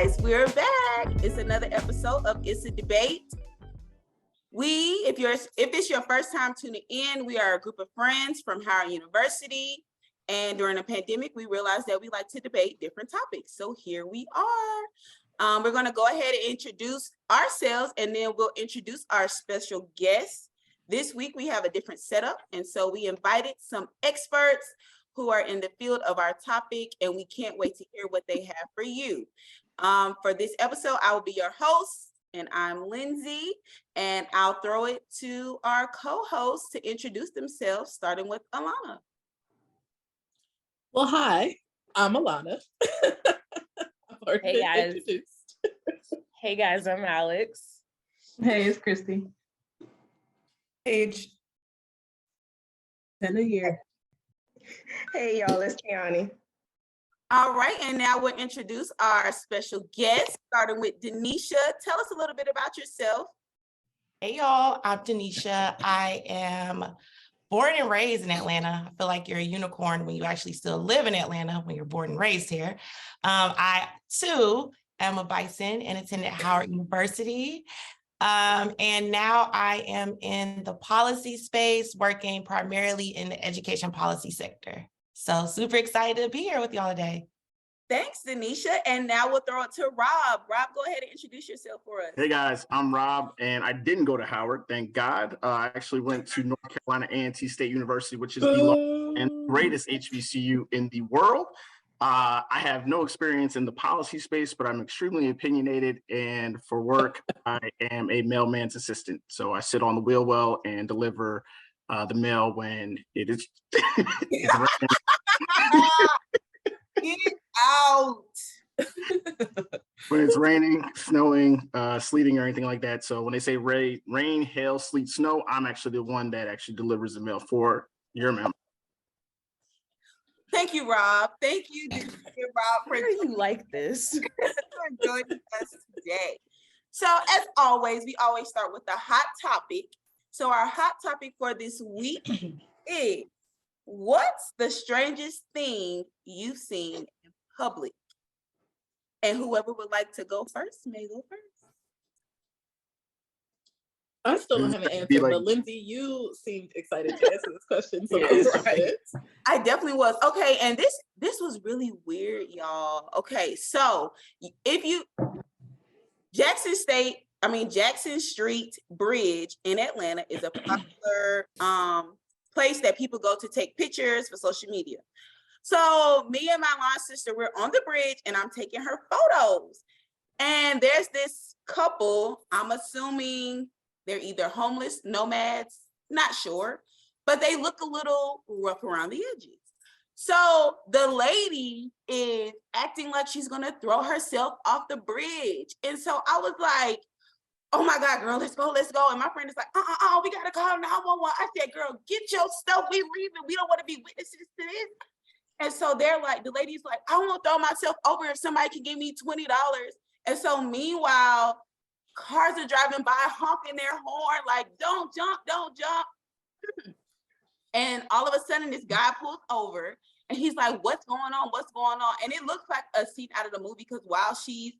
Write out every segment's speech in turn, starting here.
guys, we're back. It's another episode of Issa Debate. If it's your first time tuning in, we are a group of friends from Howard University. And during the pandemic, we realized that we like to debate different topics. So here we are. We're going to go ahead and introduce ourselves, and then we'll introduce our special guests. This week, we have a different setup. And so we invited some experts who are in the field of our topic, and we can't wait to hear what they have for you. For this episode, I will be your host, and I'm Lindsey, and I'll throw it to our co-hosts to introduce themselves, starting with Alanna. Well, hi, I'm Alanna. Hey guys. Hey guys, I'm Alex. Hey, it's Kristi. Paige. Tena here. Hey y'all, it's Tianny. All right, and now we'll introduce our special guest, starting with Denesha. Tell us a little bit about yourself. Hey y'all, I'm Denesha. I am born and raised in Atlanta. I feel like you're a unicorn when you actually still live in Atlanta when you're born and raised here. I too am a Bison and attended Howard University. And now I am in the policy space, working primarily in the education policy sector. So super excited to be here with y'all today. Thanks, Denesha. And now we'll throw it to Rob. Rob, go ahead and introduce yourself for us. Hey guys, I'm Rob, and I didn't go to Howard, thank God. I actually went to North Carolina A&T State University, which is the largest and greatest HBCU in the world. I have no experience in the policy space, but I'm extremely opinionated, and for work, I am a mailman's assistant. So I sit on the wheel well and deliver the mail when it is. Get out. When it's raining, snowing, sleeting, or anything like that. So when they say rain, hail, sleet, snow, I'm actually the one that actually delivers the mail for your mail. Thank you, Rob. Thank you, Rob, for you like this. joining us today. So as always, we always start with a hot topic. So our hot topic for this week is, what's the strangest thing you've seen in public? And whoever would like to go first may go first. I still don't have an answer, but Lindsey, you seemed excited to answer this question. So I definitely was. Okay, and this was really weird, y'all. Okay, so if you Jackson Street Bridge in Atlanta is a popular place that people go to take pictures for social media. So me and my line sister, we're on the bridge and I'm taking her photos. And there's this couple, I'm assuming they're either homeless, nomads, not sure, but they look a little rough around the edges. So the lady is acting like she's gonna throw herself off the bridge. And so I was like, oh my God, girl, let's go. And my friend is like, we gotta call 911. I said, girl, get your stuff, we leaving. We don't wanna be witnesses to this. And so they're like, the lady's like, I won't throw myself over if somebody can give me $20. And so meanwhile, cars are driving by honking their horn, like, don't jump. And all of a sudden this guy pulls over and he's like, what's going on? And it looks like a scene out of the movie, because while she's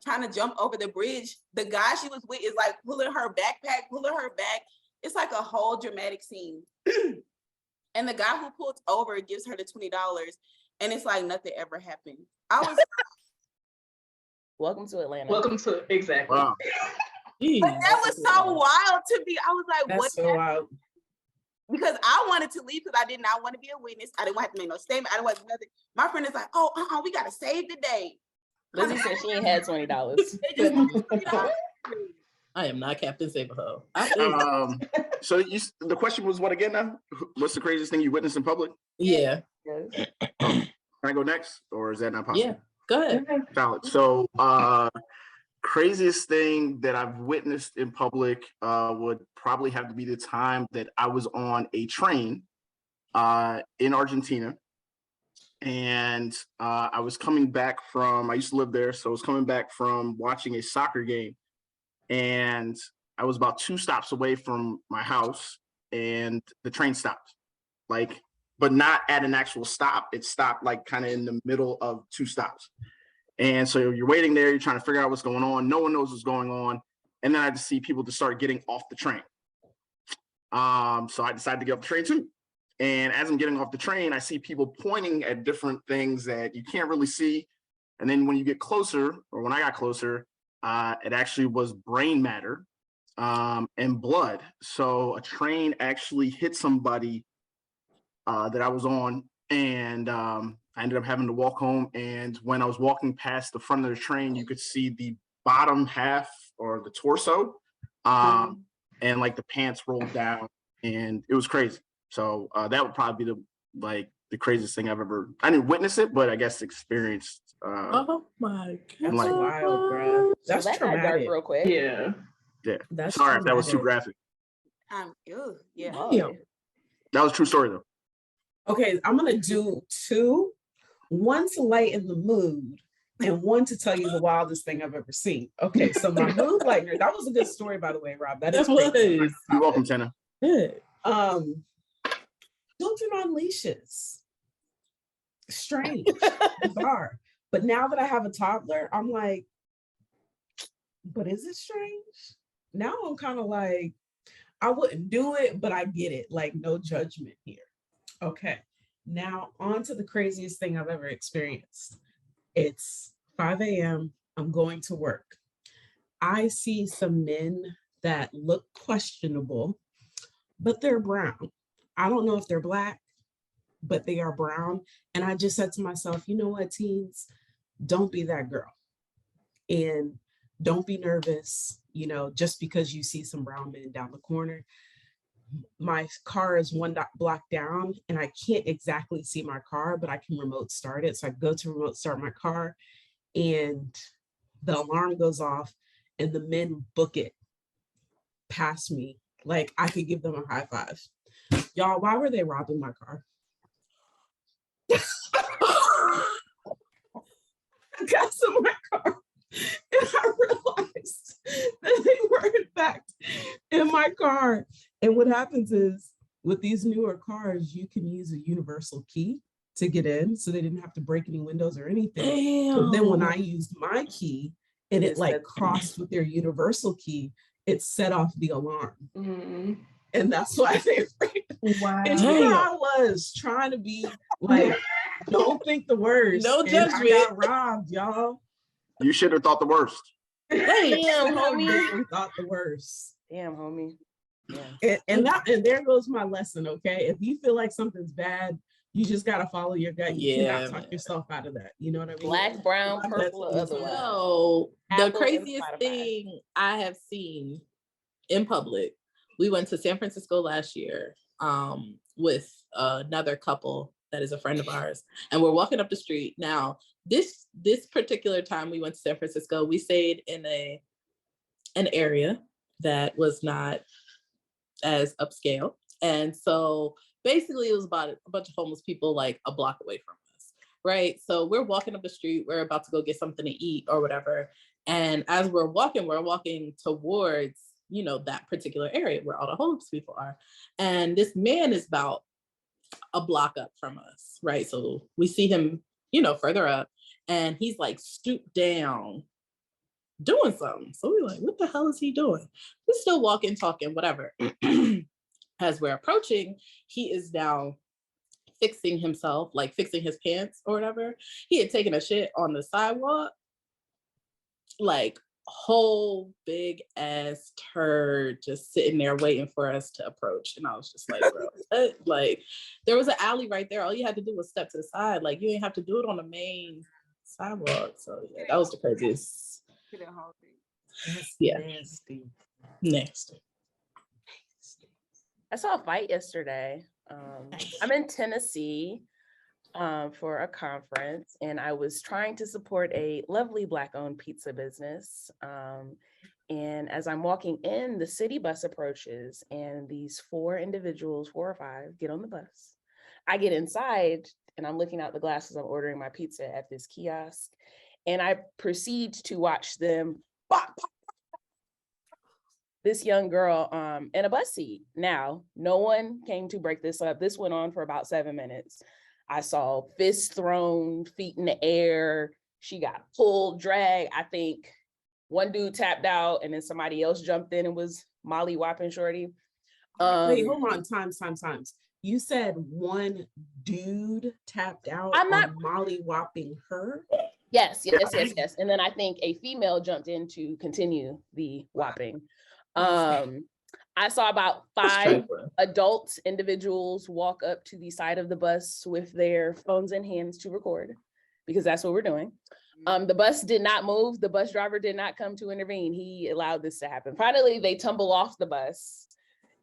trying to jump over the bridge, the guy she was with is like pulling her back. It's like a whole dramatic scene. And the guy who pulled over gives her the $20, and it's like nothing ever happened. I was Welcome to Atlanta. Welcome to, exactly. Wow. But that was so wild to me. I was like, That's what? so wild. Because I wanted to leave because I did not want to be a witness. I didn't want to make no statement. I didn't want nothing. My friend is like, we got to save the day. Lindsey said she ain't had $20. They just want $20. I am not Captain Save-A-Ho. So the question was what again now? What's the craziest thing you witnessed in public? Yeah. Can I go next, or is that not possible? Yeah. Go ahead. Valid. So craziest thing that I've witnessed in public would probably have to be the time that I was on a train in Argentina. And I was coming back I used to live there, so I was coming back from watching a soccer game. And I was about 2 stops away from my house, and the train stopped. But not at an actual stop. It stopped like kind of in the middle of 2 stops. And so you're waiting there, you're trying to figure out what's going on. No one knows what's going on. And then I just see people just start getting off the train. So I decided to get off the train too. And as I'm getting off the train, I see people pointing at different things that you can't really see. And then when you get closer, or when I got closer, it actually was brain matter and blood. So a train actually hit somebody that I was on, and I ended up having to walk home. And when I was walking past the front of the train, you could see the bottom half or the torso, and like the pants rolled down, and it was crazy. So that would probably be the craziest thing I've ever. I didn't witness it, but I guess experienced. Oh my god, that's wild, bro. That's so that got dark traumatic. real quick. Yeah. That's Sorry if that was too traumatic. graphic. Yeah. Yeah. That was a true story though. Okay, I'm gonna do two. One to lighten the mood, and one to tell you the wildest thing I've ever seen. Okay, so my mood lightener. That was a good story, by the way, Rob. That is crazy. You're welcome, Tena. Good. Children on leashes. Strange, bizarre. But now that I have a toddler, I'm like, but is it strange? Now I'm kind of like, I wouldn't do it, but I get it. Like, no judgment here. Okay. Now on to the craziest thing I've ever experienced. It's 5 a.m. I'm going to work. I see some men that look questionable, but they're brown. I don't know if they're Black, but they are brown. And I just said to myself, you know what, teens, don't be that girl. And don't be nervous, just because you see some brown men down the corner. My car is one block down and I can't exactly see my car, but I can remote start it. So I go to remote start my car and the alarm goes off and the men book it past me. Like I could give them a high five. Y'all, why were they robbing my car? I got to my car and I realized that they were in fact in my car. And what happens is with these newer cars, you can use a universal key to get in. So they didn't have to break any windows or anything. Damn. But then when I used my key and it like crossed with their universal key, it set off the alarm. Mm-hmm. And that's why they wow. And here I was trying to be like, don't think the worst. No judgment. I got robbed, y'all. You should have thought the worst. Damn, homie. Thought the worst. Damn, homie. Yeah. And there goes my lesson. Okay, if you feel like something's bad, you just gotta follow your gut. You cannot talk yourself out of that. You know what I mean? Black, brown, purple, or otherwise. No, the craziest thing I have seen in public. We went to San Francisco last year with another couple that is a friend of ours, and we're walking up the street. Now, this particular time we went to San Francisco, we stayed in an area that was not as upscale, and so basically it was about a bunch of homeless people like a block away from us, right? So we're walking up the street, we're about to go get something to eat or whatever, and as we're walking towards that particular area where all the homeless people are, and this man is about a block up from us, right? So we see him further up, and he's like stooped down doing something. So we're like, what the hell is he doing? We're still walking, talking, whatever. As we're approaching, he is now fixing himself, like fixing his pants or whatever. He had taken a shit on the sidewalk, like whole big ass turd just sitting there waiting for us to approach. And I was just like, bro, like there was an alley right there. All you had to do was step to the side. Like you didn't have to do it on the main sidewalk. So yeah, that was the craziest. Yeah. Nasty. I saw a fight yesterday. I'm in Tennessee for a conference, and I was trying to support a lovely Black-owned pizza business. And as I'm walking in, the city bus approaches, and these 4 individuals, 4 or 5, get on the bus. I get inside, and I'm looking out the glass as I'm ordering my pizza at this kiosk, and I proceed to watch them this young girl in a bus seat. Now, no one came to break this up. This went on for about 7 minutes. I saw fists thrown, feet in the air. she got pulled, dragged. I think one dude tapped out and then somebody else jumped in and was molly whopping shorty. Wait, hold on. Times. You said one dude tapped out on molly whopping her? Yes. And then I think a female jumped in to continue the whopping. I saw about 5 adult individuals walk up to the side of the bus with their phones in hands to record, because that's what we're doing. The bus did not move. The bus driver did not come to intervene. He allowed this to happen. Finally, they tumble off the bus.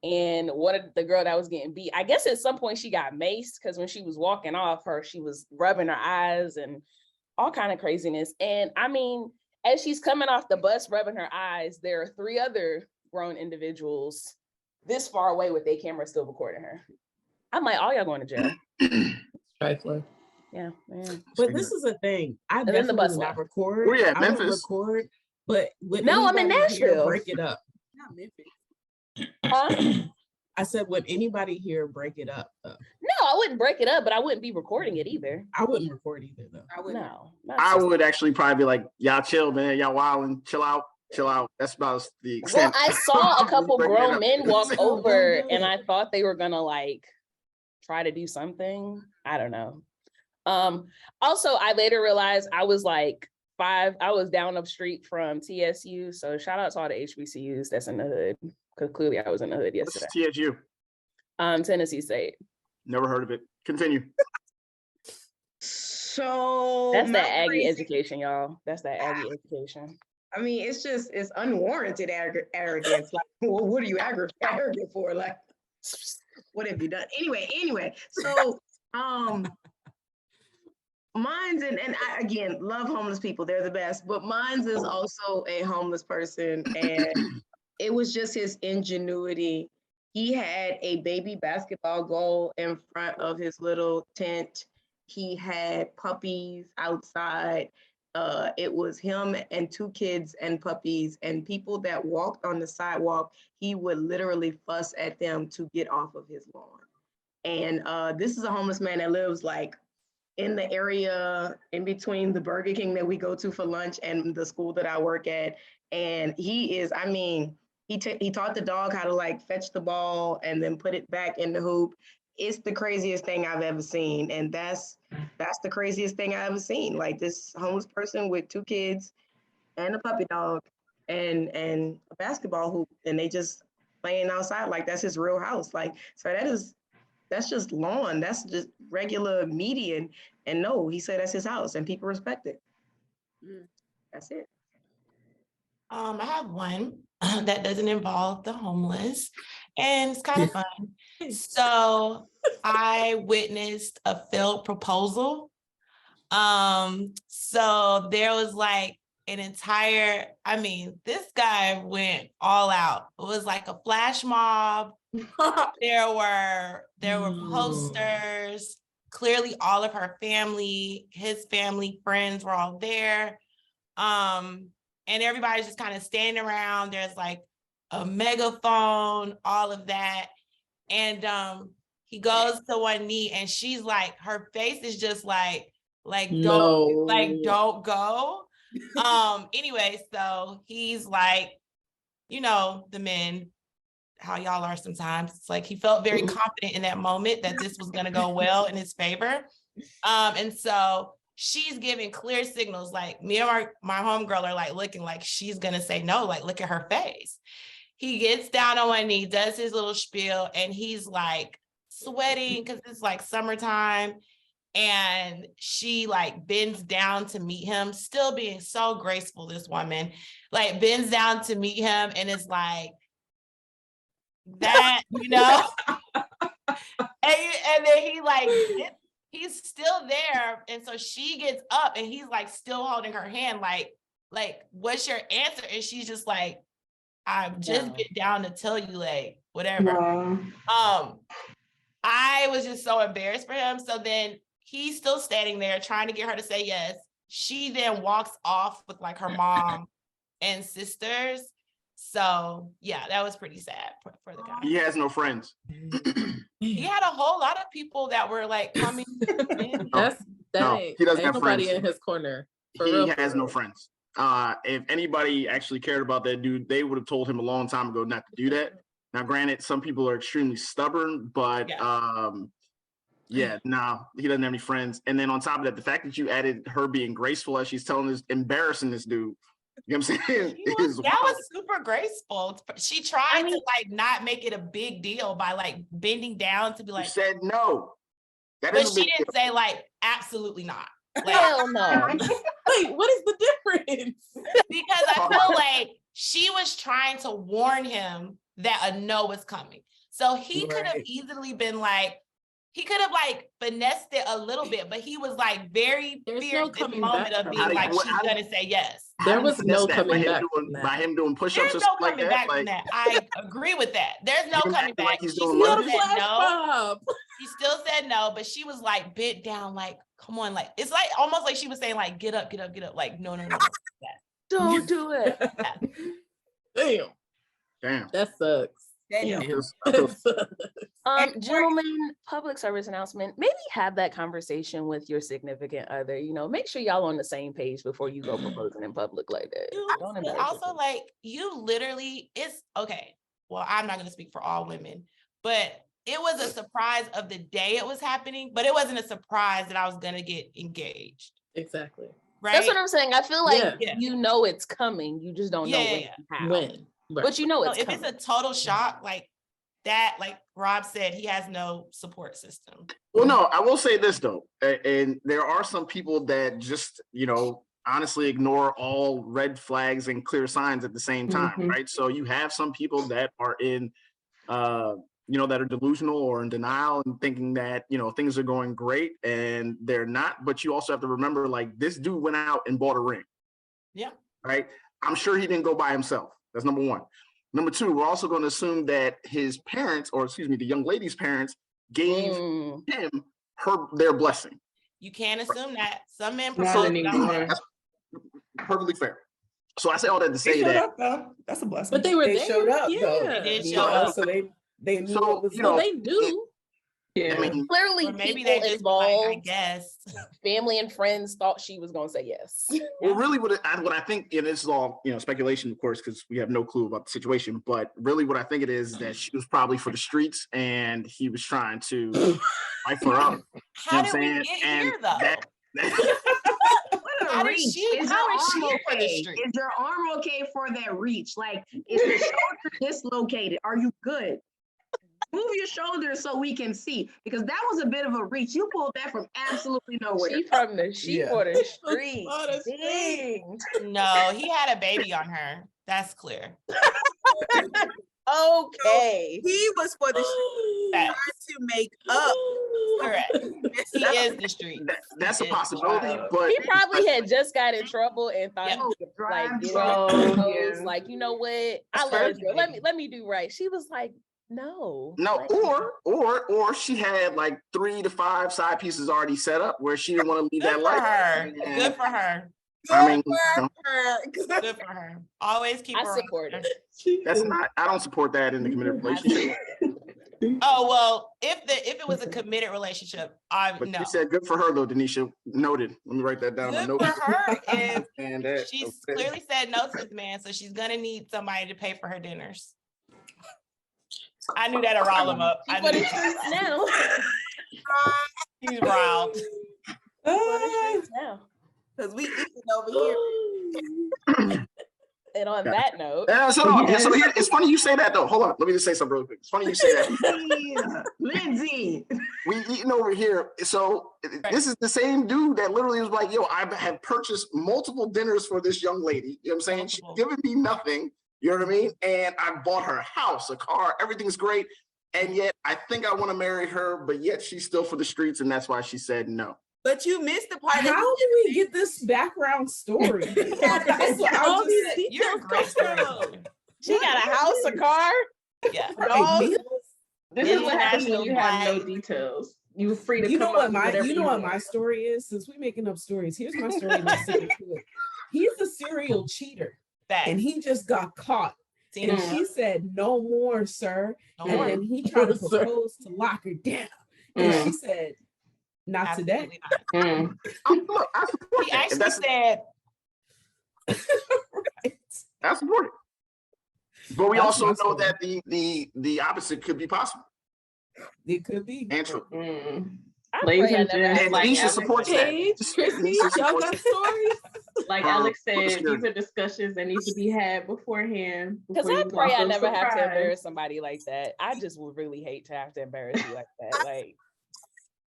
And one of the girl that was getting beat, I guess at some point she got maced, because when she was walking off her, she was rubbing her eyes and all kind of craziness. And I mean, as she's coming off the bus, rubbing her eyes, there are 3 other grown individuals this far away with their camera still recording her. I'm like, all y'all going to jail. Trifling. Yeah. But this is a thing. I definitely would not record. Oh yeah, Memphis. I would record, but I'm in Nashville. Break it up. Not Memphis. I said, would anybody here break it up? No, I wouldn't break it up, but I wouldn't be recording it either. I wouldn't record either, though. I would actually probably be like, y'all chill, man. Y'all wilding. Chill out. That's about the extent. Well, I saw a couple grown men walk over and I thought they were gonna like try to do something. I don't know. Also, I later realized I was like 5, I was down up street from TSU. So shout out to all the HBCUs that's in the hood. Because clearly I was in the hood yesterday. What's TSU? Tennessee State. Never heard of it. Continue. So that's that Aggie education, y'all. That's that Aggie education. I mean, it's unwarranted arrogance. Like, well, what are you arrogant for? Like, what have you done? Anyway. So, mine's and I, again, love homeless people. They're the best. But mine's is also a homeless person, and it was just his ingenuity. He had a baby basketball goal in front of his little tent. He had puppies outside. It was him and 2 kids and puppies, and people that walked on the sidewalk, he would literally fuss at them to get off of his lawn. And this is a homeless man that lives like in the area in between the Burger King that we go to for lunch and the school that I work at. And he is, I mean, he taught the dog how to like fetch the ball and then put it back in the hoop. It's the craziest thing I've ever seen. And that's the craziest thing I've ever seen. Like this homeless person with 2 kids and a puppy dog and a basketball hoop, and they just playing outside like that's his real house. Like, so that's just lawn. That's just regular median. And no, he said that's his house and people respect it. That's it. I have one that doesn't involve the homeless, and it's kind of fun. So I witnessed a failed proposal. So there was like an entire, I mean, this guy went all out. It was like a flash mob. There were posters. Clearly all of her family, his family, friends were all there. And everybody's just kind of standing around. There's like a megaphone, all of that. And he goes to one knee and she's like, her face is just like don't go. Anyway, so he's like, you know, the men, how y'all are sometimes. It's like he felt very confident in that moment that this was going to go well in his favor. And so she's giving clear signals, like me and my homegirl are like looking like she's going to say no, like look at her face. He gets down on one knee, does his little spiel, and he's like sweating because it's like summertime. And she like bends down to meet him, still being so graceful, this woman, like bends down to meet him and is like, that, you know? and then he like, he's still there. And so she gets up and he's like still holding her hand, like, what's your answer? And she's just like, I've just been down to tell you, like, whatever. Wow. I was just so embarrassed for him. So then he's still standing there trying to get her to say yes. She then walks off with like her mom and sisters. So yeah, that was pretty sad for the guy. He has no friends. He had a whole lot of people that were like coming in. He doesn't have nobody friends. in his corner. he has no friends. If anybody actually cared about that dude, they would have told him a long time ago not to do that. Now, granted, some people are extremely stubborn, but yeah, no, he doesn't have any friends. And then on top of that, the fact that you added her being graceful as she's telling this, embarrassing this dude. You know what I'm saying? That was super graceful. She tried to like not make it a big deal by like bending down to be like, you said no. But she didn't say like, absolutely not. Like, hell no. Wait, what is the difference? Because I feel like she was trying to warn him that a no was coming. So he could have easily been like, he could have like finessed it a little bit, but he was like very fierce in the moment of being like, she's gonna say yes. There was no coming back by him doing push-ups. There's no coming back from that. I agree with that. There's no coming back. She still said no. She still said no, but she was like bent down, like, come on, like it's like almost like she was saying, like, get up, get up, get up. Like, no. Don't do it. Damn. That sucks. Gentlemen, public service announcement, maybe have that conversation with your significant other, you know, make sure y'all on the same page before you go proposing in public like that. Also, like, you literally, it's okay. Well, I'm not going to speak for all women, but it was a surprise of the day it was happening, but it wasn't a surprise that I was going to get engaged. Exactly. Right? That's what I'm saying. I feel like you know it's coming. You just don't know when. Right. But you know it's coming. If it's a total shock, like that, like Rob said, he has no support system. Well, no, I will say this though, and there are some people that just, you know, honestly ignore all red flags and clear signs at the same time, right? So you have some people that are in, you know, that are delusional or in denial and thinking that, you know, things are going great and they're not. But you also have to remember, like, this dude went out and bought a ring. Yeah. Right. I'm sure he didn't go by himself. That's number one. Number two, we're also going to assume that his parents, or excuse me, the young lady's parents gave him their blessing. You can't assume that. Some men propose. That's perfectly fair. So I say all that to say that. Up, though. That's a blessing. But they were there. Showed up, though. They did show up. So they knew so, what was you know, they do. I mean, clearly maybe people they just involved, like, I guess family and friends thought she was going to say yes. Well, really what I think, and this is all, you know, speculation, of course, because we have no clue about the situation, but really what I think it is that she was probably for the streets and he was trying to fight for her up. How did we get here, though? How is your arm okay for that reach? Like, is the shoulder dislocated? Are you good? Move your shoulders so we can see, because that was a bit of a reach. You pulled that from absolutely nowhere. She from the for the street. No, he had a baby on her. That's clear. Okay. He was for the trying to make up. Correct. He is the street. That's a possibility, but he probably had just got in trouble and thought he could like, you know what? I love you. Let me do right. She was like, no, like, or she had like 3 to 5 side pieces already set up where she didn't want to leave that life. Good for her. Good for her. Always keep her. I support it. That's not. I don't support that in the committed relationship. Oh well, if it was a committed relationship, But you said good for her though, Denesha. Noted. Let me write that down. Good for her. And she's clearly said no to this man, so she's gonna need somebody to pay for her dinners. I knew that'd rile him up. I knew now. He's riled. Now. Because we eating over here. And on that note, so it's funny you say that though. Hold on, let me just say something real quick. It's funny you say that. Lindsey, we eating over here. So this is the same dude that literally was like, "Yo, I have purchased multiple dinners for this young lady." You know what I'm saying? She's giving me nothing. You know what I mean? And I bought her a house, a car, everything's great. And yet I think I want to marry her, but yet she's still for the streets, and that's why she said no. But you missed the part. How do we get this background story? You're a great story. She got a house, a car. Yeah. This is what happens when you have no details. You're free to come up with whatever you know what my story is? Since we're making up stories, here's my story. He's a serial cheater. And he just got caught. And she said, "No more, sir." Then he tried to propose to lock her down. And she said, "Not today." He actually said, Right. That's important. But we That's also my know story. that the opposite could be possible It could be. and true. I Ladies pray I and never have gents, And to like Denesha embarrass supports that. Paige, Kristi, Denesha y'all supports got that. stories? like For Alex said, obscurity. these are discussions that need to be had beforehand. Because before I you pray walk I up never have to surprised. embarrass somebody like that. I just would really hate to have to embarrass you like that. Like,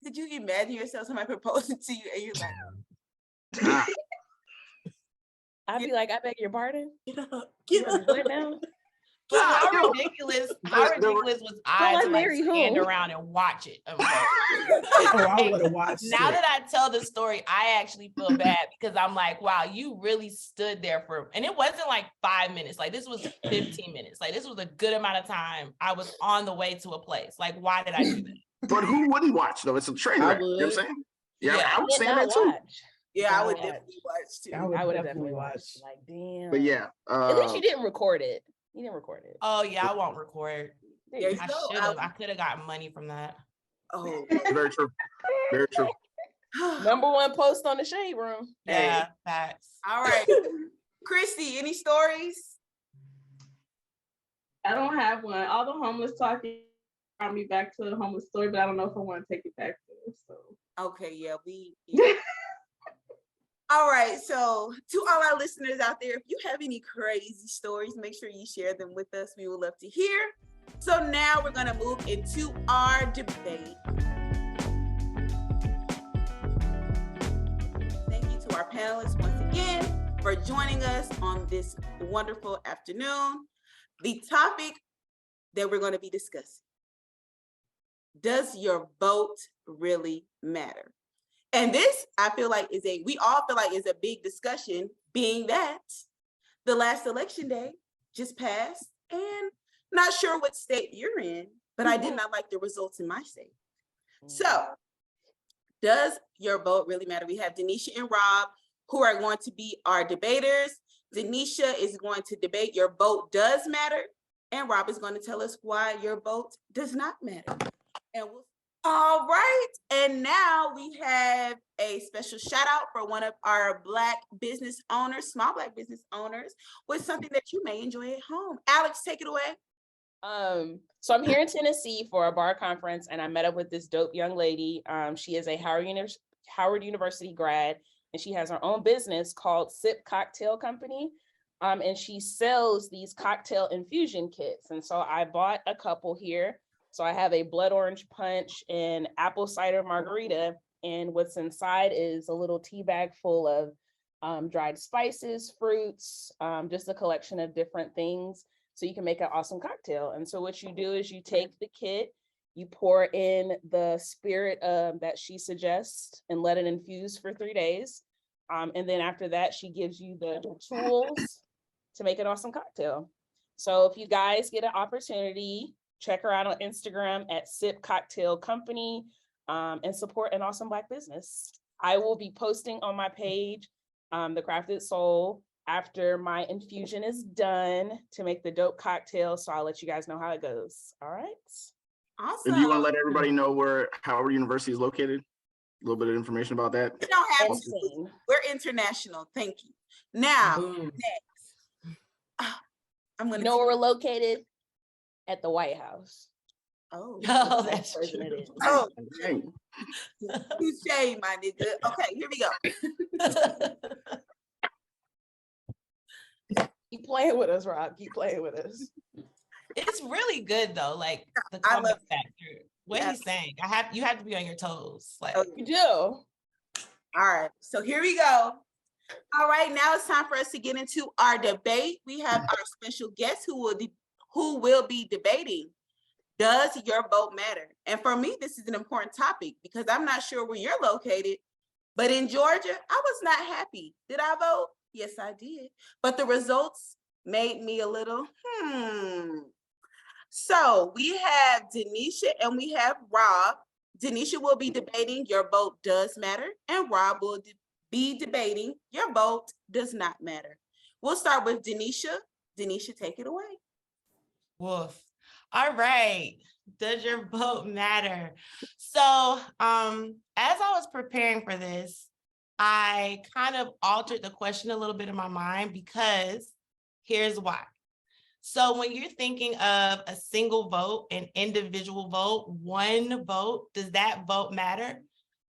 Did you imagine yourself somebody proposing to you and you're like, Ah, I'd be like, I beg your pardon. Get up. You Get want to up. do it now? But how Yo, ridiculous, the- how the- ridiculous was I I to like marry stand who? around and watch it unfold? Oh, I would have watched Now it. that I tell the story, I actually feel bad because I'm like, wow, you really stood there for, and it wasn't like 5 minutes. Like this was 15 minutes. Like this was a good amount of time. I was on the way to a place. Like, why did I do that? But who wouldn't watch though? It's a train I wreck. You know what I'm would. saying? Yeah, Yeah. I would Did stand not there too. watch. yeah, I would Watch. definitely watch too. I would have definitely watch. Like, damn. But yeah, At least you didn't record it. You didn't record it. Oh yeah, I won't record. There you I go. should have. I could have gotten money from that. Oh, very true. Very true. Number one post on the Shade Room. Yeah, facts. all right. Kristi, any stories? I don't have one. All the homeless talking brought me back to the homeless story, but I don't know if I want to take it back there. So Okay, yeah, all right, so to all our listeners out there, if you have any crazy stories, make sure you share them with us. We would love to hear. So now we're gonna move into our debate. Thank you to our panelists once again for joining us on this wonderful afternoon. The topic that we're going to be discussing: does your vote really matter? And this, I feel like, we all feel like is a big discussion, being that the last election day just passed, and not sure what state you're in, but I did not like the results in my state. So, does your vote really matter? We have Denesha and Rob, who are going to be our debaters. Denesha is going to debate your vote does matter, and Rob is going to tell us why your vote does not matter. And all right, and now we have a special shout out for one of our Black business owners, small Black business owners, with something that you may enjoy at home. Alex, take it away. So I'm here in Tennessee for a bar conference, and I met up with this dope young lady. She is a Howard University grad, and she has her own business called Sip Cocktail Company. And she sells these cocktail infusion kits. And so I bought a couple here. So I have a blood orange punch and apple cider margarita. And what's inside is a little tea bag full of dried spices, fruits, just a collection of different things. So you can make an awesome cocktail. And so what you do is you take the kit, you pour in the spirit that she suggests and let it infuse for 3 days. And then after that, she gives you the tools to make an awesome cocktail. So if you guys get an opportunity, check her out on Instagram at Sip Cocktail Company and support an awesome Black business. I will be posting on my page, The Crafted Soul, after my infusion is done to make the dope cocktail. So I'll let you guys know how it goes. All right. Awesome. If you want to let everybody know where Howard University is located, a little bit of information about that. You don't have to. Insane. We're international. Thank you. Now, Boom. next, I'm going You to know where we're located? At the White House. Oh, Oh, that's Version true. it is. oh, Dang. touche, my nigga. Okay, here we go. Keep playing with us, Rob. Keep playing with us. It's really good though. Like the I comment love factor. What Yeah. he's saying. You have to be on your toes. Like Oh, You do. All right, so here we go. All right, now it's time for us to get into our debate. We have our special guest who will be debating. Does your vote matter? And for me, this is an important topic because I'm not sure where you're located, but in Georgia, I was not happy. Did I vote? Yes, I did. But the results made me a little, So we have Denesha and we have Rob. Denesha will be debating your vote does matter, and Rob will be debating your vote does not matter. We'll start with Denesha. Denesha, take it away. woof. All right. Does your vote matter? So as I was preparing for this, I kind of altered the question a little bit in my mind because here's why. So when you're thinking of a single vote, an individual vote, one vote, does that vote matter?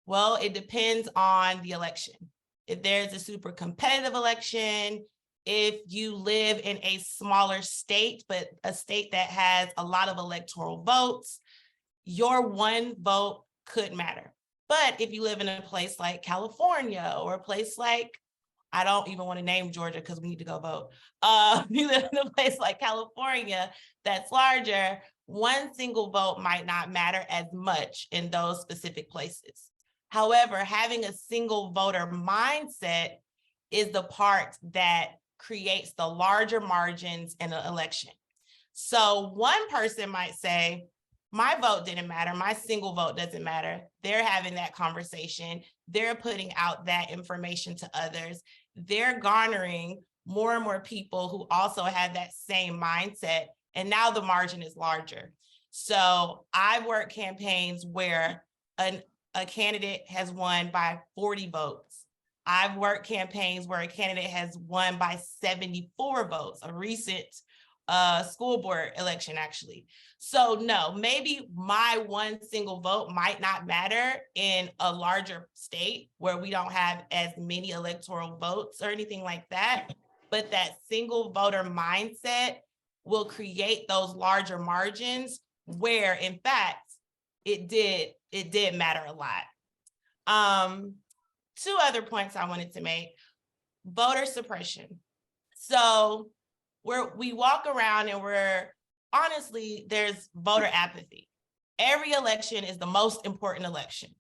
Well, it depends on the election. If there's a super competitive election, if you live in a smaller state, but a state that has a lot of electoral votes, your one vote could matter. But if you live in a place like California or a place like, I don't even want to name Georgia because we need to go vote. You live in a place like California that's larger, one single vote might not matter as much in those specific places. However, having a single voter mindset is the part that creates the larger margins in an election. So one person might say, my vote didn't matter. My single vote doesn't matter. They're having that conversation. They're putting out that information to others. They're garnering more and more people who also have that same mindset. And now the margin is larger. So I've worked campaigns where a candidate has won by 40 votes. I've worked campaigns where a candidate has won by 74 votes, a recent school board election, actually. So no, maybe my one single vote might not matter in a larger state where we don't have as many electoral votes or anything like that, but that single voter mindset will create those larger margins where, in fact, it did matter a lot. Two other points I wanted to make. Voter suppression. So we walk around and honestly, there's voter apathy. Every election is the most important election.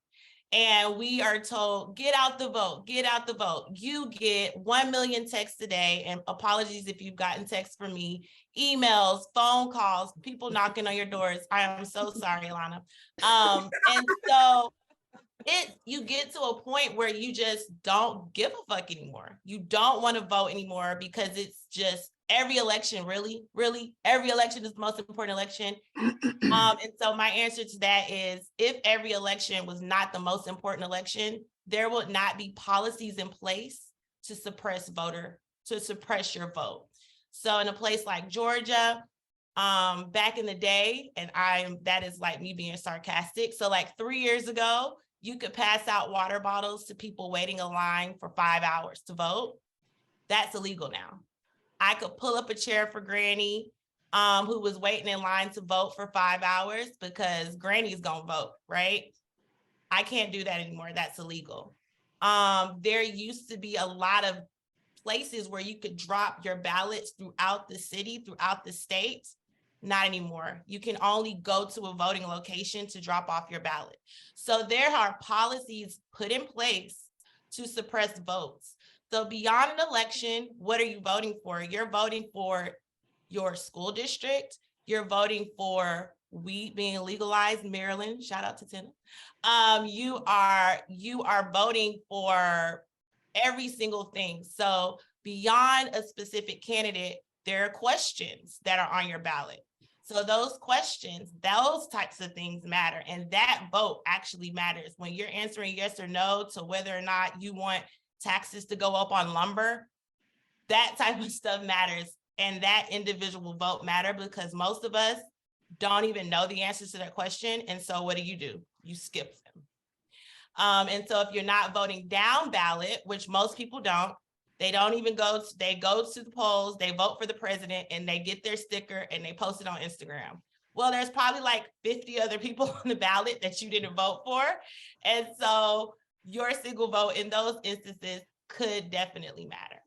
And we are told, get out the vote, get out the vote. You get 1 million texts a day, and apologies if you've gotten texts from me, emails, phone calls, people knocking on your doors. I am so sorry, Alanna. And so you get to a point where you just don't give a fuck anymore. You don't want to vote anymore because it's just every election, really, every election is the most important election. And so my answer to that is, if every election was not the most important election, there would not be policies in place to suppress your vote. So in a place like Georgia, back in the day, and that is like me being sarcastic. So like 3 years ago, you could pass out water bottles to people waiting in line for 5 hours to vote. That's illegal now. I could pull up a chair for Granny who was waiting in line to vote for 5 hours because Granny's gonna vote, right? I can't do that anymore. That's illegal. There used to be a lot of places where you could drop your ballots throughout the city, throughout the state. Not anymore. You can only go to a voting location to drop off your ballot. So there are policies put in place to suppress votes. So beyond an election, what are you voting for? You're voting for your school district. You're voting for weed being legalized in Maryland. Shout out to Tena. You are voting for every single thing. So beyond a specific candidate, there are questions that are on your ballot. So those questions, those types of things matter. And that vote actually matters. When you're answering yes or no to whether or not you want taxes to go up on lumber, that type of stuff matters. And that individual vote matter because most of us don't even know the answers to that question. And so what do? You skip them. And so if you're not voting down ballot, which most people don't, they don't even they go to the polls, they vote for the president, and they get their sticker and they post it on Instagram. Well, there's probably like 50 other people on the ballot that you didn't vote for. And so your single vote in those instances could definitely matter.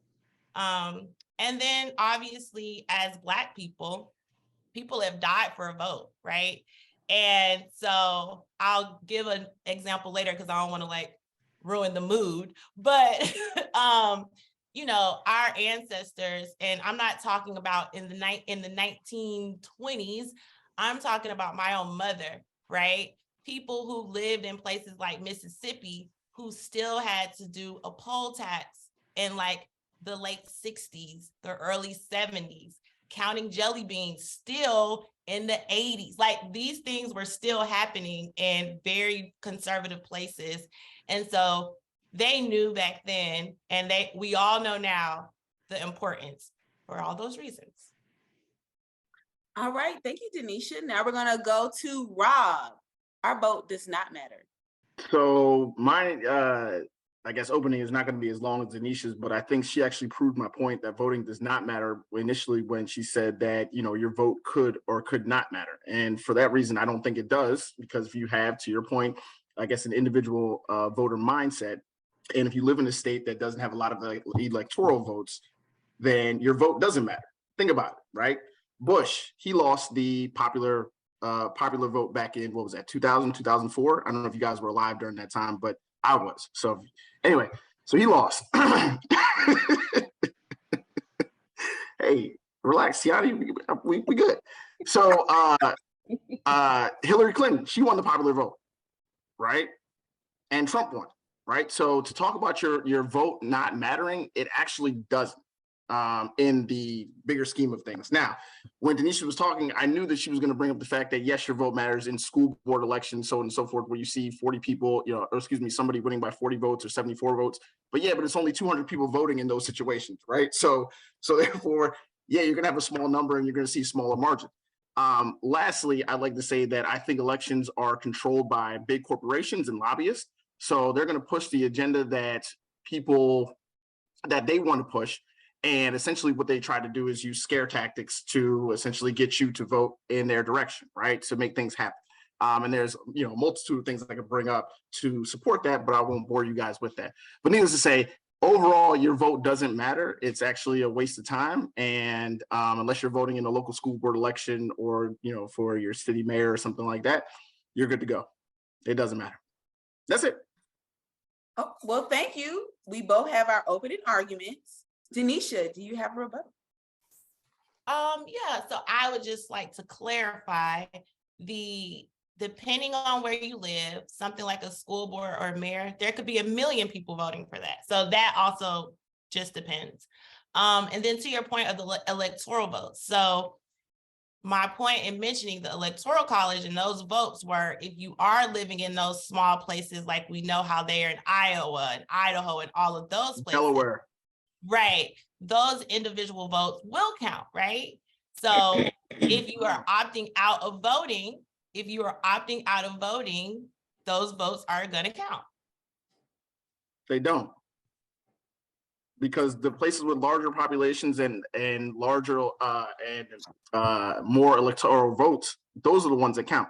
And then obviously as Black people have died for a vote, right? And so I'll give an example later because I don't want to like ruin the mood, but our ancestors, and I'm not talking about in the 1920s, I'm talking about my own mother, right? People who lived in places like Mississippi who still had to do a poll tax in like the late 60s, the early 70s, counting jelly beans still in the 80s. Like these things were still happening in very conservative places. And so they knew back then, and we all know now the importance for all those reasons. All right, thank you, Denesha. Now we're gonna go to Rob. Our vote does not matter. So my I guess opening is not going to be as long as Denesha's, but I think she actually proved my point that voting does not matter initially when she said that, your vote could or could not matter. And for that reason, I don't think it does, because if you have, to your point, I guess an individual voter mindset, and if you live in a state that doesn't have a lot of electoral votes, then your vote doesn't matter. Think about it, right? Bush, he lost the popular vote back in, 2000, 2004. I don't know if you guys were alive during that time, but I was. So anyway, so he lost. Hey, relax, Tianny, we good. So Hillary Clinton, she won the popular vote, right? And Trump won, right? So to talk about your vote not mattering, it actually doesn't. In the bigger scheme of things. Now, when Denesha was talking, I knew that she was going to bring up the fact that yes, your vote matters in school board elections, so on and so forth, where you see 40 people, somebody winning by 40 votes or 74 votes. But it's only 200 people voting in those situations, right? So therefore, you're going to have a small number and you're going to see smaller margin. Lastly, I'd like to say that I think elections are controlled by big corporations and lobbyists. So they're going to push the agenda that they want to push. And essentially what they try to do is use scare tactics to essentially get you to vote in their direction, right? To make things happen. And there's, a multitude of things I could bring up to support that, but I won't bore you guys with that. But needless to say, overall, your vote doesn't matter. It's actually a waste of time. And unless you're voting in a local school board election or, for your city mayor or something like that, you're good to go. It doesn't matter. That's it. Oh, well, thank you. We both have our opening arguments. Denesha, do you have a rebuttal? Yeah, so I would just like to clarify depending on where you live, something like a school board or mayor, there could be 1 million people voting for that. So that also just depends. And then to your point of the electoral votes. So my point in mentioning the electoral college and those votes were, if you are living in those small places, like we know how they are in Iowa and Idaho and all of those places. Delaware. Right. Those individual votes will count, right? So if you are opting out of voting, those votes are going to count. They don't. Because the places with larger populations and larger more electoral votes, those are the ones that count.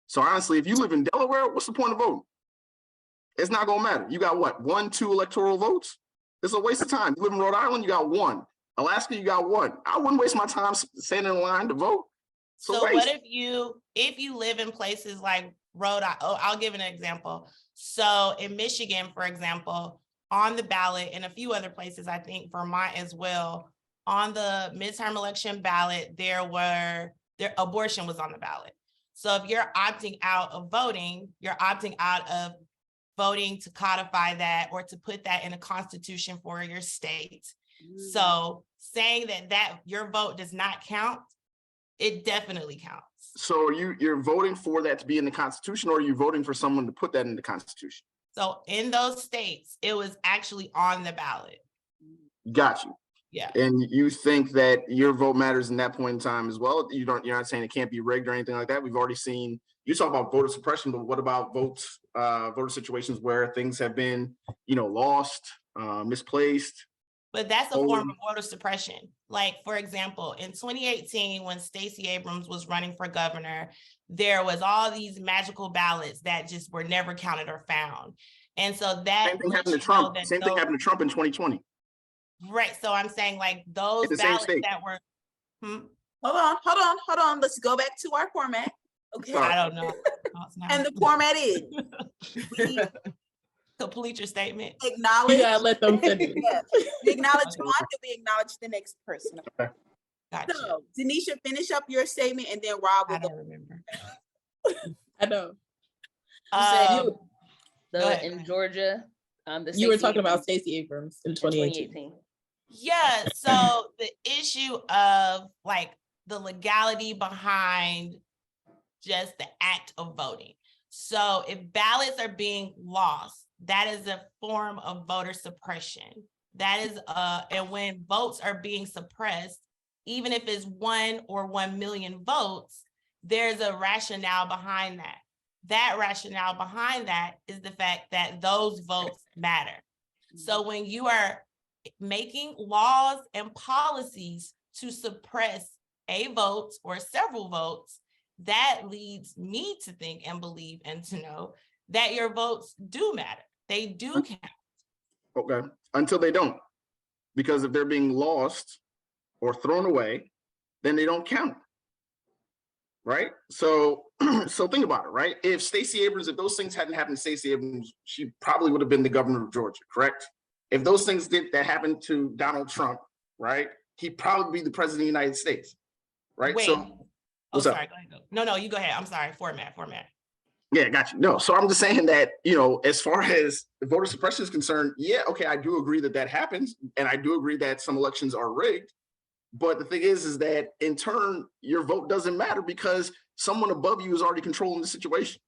So honestly, if you live in Delaware, what's the point of voting? It's not going to matter. You got what, 1, 2 electoral votes? It's a waste of time. You live in Rhode Island, you got 1. Alaska, you got 1. I wouldn't waste my time standing in line to vote. So what if you live in places like Rhode Island? Oh, I'll give an example. So in Michigan, for example, on the ballot and a few other places, I think Vermont as well, on the midterm election ballot, abortion was on the ballot. So if you're opting out of voting, you're opting out of voting to codify that or to put that in a constitution for your state. So saying that your vote does not count, it definitely counts. So you're voting for that to be in the Constitution, or are you voting for someone to put that in the Constitution? So in those states, it was actually on the ballot. Got you. Yeah. And you think that your vote matters in that point in time as well? You're not saying it can't be rigged or anything like that. We've already seen, you talk about voter suppression, but what about voter situations where things have been, lost, misplaced? But that's a form of voter suppression. Like, for example, in 2018, when Stacey Abrams was running for governor, there was all these magical ballots that just were never counted or found. And so that same thing happened to Trump. Same thing happened to Trump in 2020. Right. So I'm saying like those ballots that were. Hold on. Let's go back to our format. Okay. I don't know. And the format is complete your statement. Acknowledge. Yeah, let them finish. Yeah. We acknowledge one, and we acknowledge the next person. Okay. Gotcha. So, Denesha, finish up your statement, and then Rob will I don't remember. I know. In Georgia, you were talking about Stacey Abrams in 2018. Yeah. So the issue of like the legality behind just the act of voting. So if ballots are being lost, that is a form of voter suppression. That is, and when votes are being suppressed, even if it's 1 or 1 million votes, there's a rationale behind that. That rationale behind that is the fact that those votes matter. So when you are making laws and policies to suppress a vote or several votes, that leads me to think and believe and to know that your votes do matter. They do count. Okay, until they don't. Because if they're being lost or thrown away, then they don't count. Right? So so think about it, right? If Stacey Abrams, if those things hadn't happened to Stacey Abrams, she probably would have been the governor of Georgia, correct? If those things that happened to Donald Trump, right? He'd probably be the president of the United States, right? Wait. So what's sorry, up? go ahead. No, you go ahead. I'm sorry. Format. Yeah, got you. No, so I'm just saying that, as far as voter suppression is concerned, yeah, okay, I do agree that happens. And I do agree that some elections are rigged. But the thing is that in turn, your vote doesn't matter because someone above you is already controlling the situation.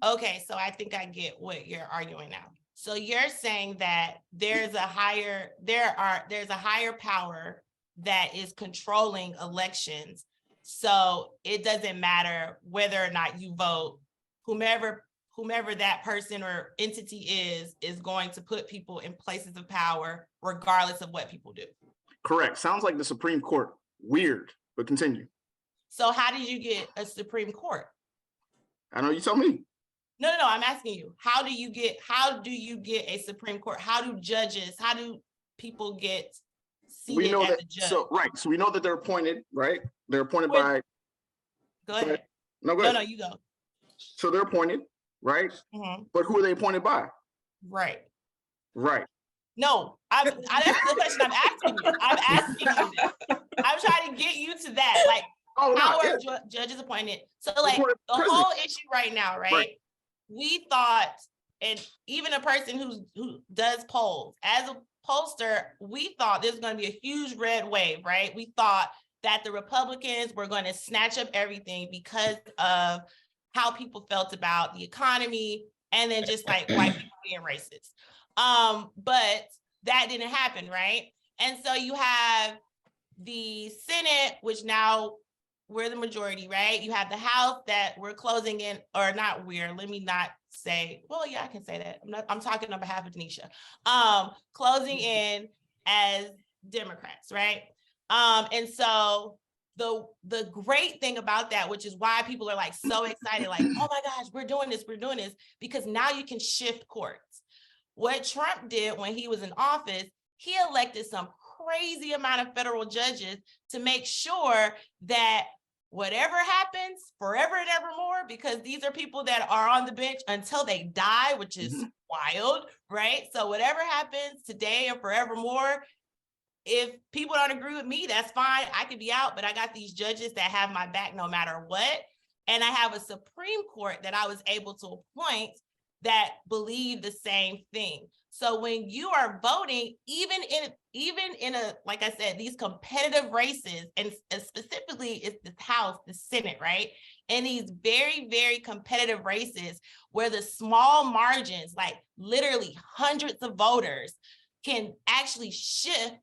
Okay, so I think I get what you're arguing now. So you're saying that there's a higher power that is controlling elections. So it doesn't matter whether or not you vote, whomever that person or entity is going to put people in places of power, regardless of what people do. Correct. Sounds like the Supreme Court. Weird, but continue. So how did you get a Supreme Court? I know, you tell me. No, I'm asking you, how do you get a Supreme Court? How do people get seated as a judge? So we know that they're appointed, right? They're appointed by. Go ahead. No, go ahead. No, you go. So they're appointed, right? Mm-hmm. But who are they appointed by? Right. No, that's the question I'm asking you. I'm asking you this. I'm trying to get you to that. Like, how are judges appointed? So, like, the whole issue right now, right? We thought, and even a person who does polls, as a pollster, we thought there's going to be a huge red wave, right? We thought that the Republicans were going to snatch up everything because of how people felt about the economy, and then just like white people being racist. But that didn't happen, right? And so you have the Senate, which now we're the majority, right? You have the House that we're closing in, or not let me not say, well, yeah, I can say that. I'm talking on behalf of Denesha. Closing in as Democrats, right? And so the great thing about that, which is why people are like so excited, like, oh my gosh, we're doing this, because now you can shift courts. What Trump did when he was in office, he elected some crazy amount of federal judges to make sure that whatever happens forever and evermore, because these are people that are on the bench until they die, which is wild, right? So whatever happens today and forevermore, if people don't agree with me, that's fine. I could be out, but I got these judges that have my back no matter what. And I have a Supreme Court that I was able to appoint that believe the same thing. So when you are voting, even in a, like I said, these competitive races, and specifically it's the House, the Senate, right? And these very, very competitive races where the small margins, like literally hundreds of voters, can actually shift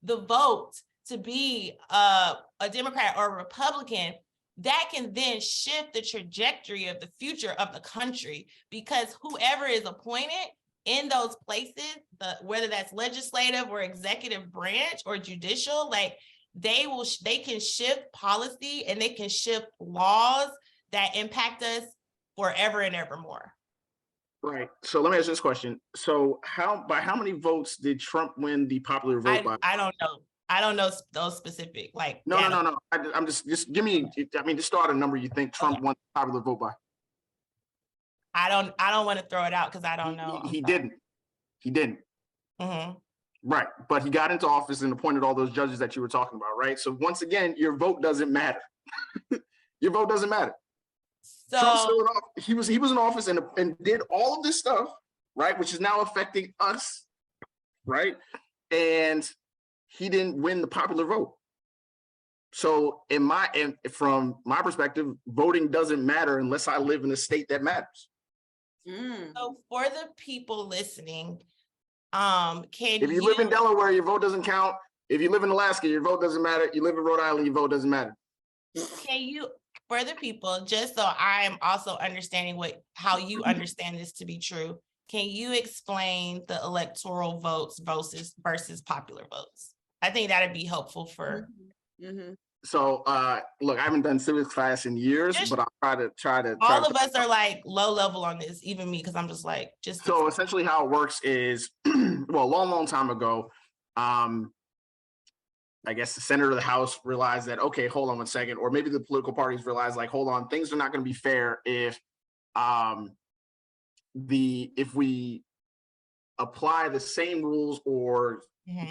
the vote to be a Democrat or a Republican, that can then shift the trajectory of the future of the country, because whoever is appointed in those places, whether that's legislative or executive branch or judicial, like they can shift policy and they can shift laws that impact us forever and evermore. Right. So let me ask this question. So by how many votes did Trump win the popular vote by? I don't know. I don't know those specific, like. No. I'm just give me, just start a number you think Trump won the popular vote by. I don't want to throw it out because I don't know. He didn't. Mm-hmm. Right. But he got into office and appointed all those judges that you were talking about, right? So once again, your vote doesn't matter. Your vote doesn't matter. So Trump's still in office. He was in office and did all of this stuff, right? Which is now affecting us, right? And he didn't win the popular vote. So from my perspective, voting doesn't matter unless I live in a state that matters. So for the people listening, if you live in Delaware, your vote doesn't count. If you live in Alaska, your vote doesn't matter. You live in Rhode Island, your vote doesn't matter. Can you, for the people, just so I am also understanding how you understand this to be true, can you explain the electoral votes versus popular votes? I think that'd be helpful for. So look, I haven't done civics class in years, but I'll try to. All of us are like low level on this, even me, because I'm just like, So essentially how it works is, well, a long time ago, I guess the Senator of the House realized that, okay, hold on 1 second, or maybe the political parties realized, like, hold on, things are not going to be fair if we apply the same rules or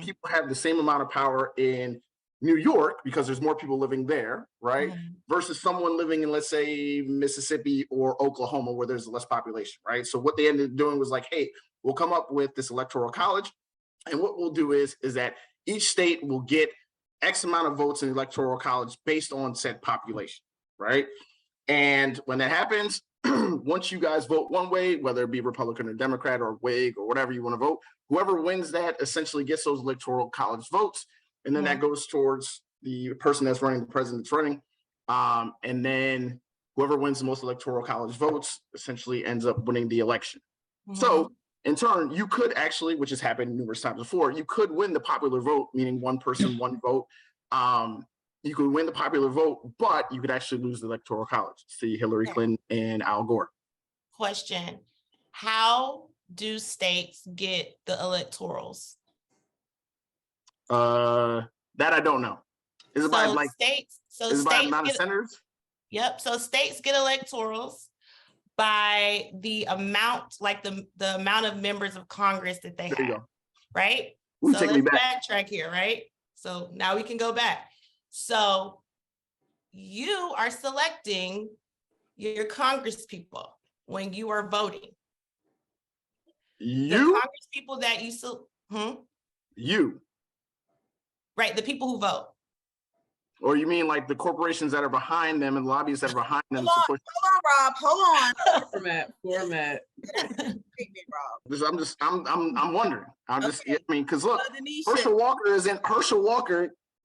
people have the same amount of power in New York because there's more people living there, right? Versus someone living in, let's say, Mississippi or Oklahoma where there's less population, right? So what they ended up doing was like, hey, we'll come up with this electoral college. And what we'll do is that each state will get X amount of votes in the electoral college based on said population, right? And when that happens, once you guys vote one way, whether it be Republican or Democrat or Whig or whatever you want to vote, whoever wins that essentially gets those electoral college votes. And then that goes towards the person that's running, the president that's running. And then whoever wins the most electoral college votes essentially ends up winning the election. So in turn, you could actually, which has happened numerous times before, you could win the popular vote, meaning one person, one vote. You could win the popular vote, but you could actually lose the electoral college. See Hillary Clinton and Al Gore. Question: how do states get the electorals? That I don't know. Is it by like states? So is it states by amount of senators? Yep. So states get electorals by the amount, like the amount of members of Congress that they have, right? Ooh, so let's backtrack here, right? So now we can go back. So you are selecting your Congress people when you are voting. The Congress people that you right, the people who vote. Or you mean like the corporations that are behind them and lobbyists that are behind them? Hold on, Rob. Hold on. Format. I'm wondering. I mean, because look, Herschel Walker and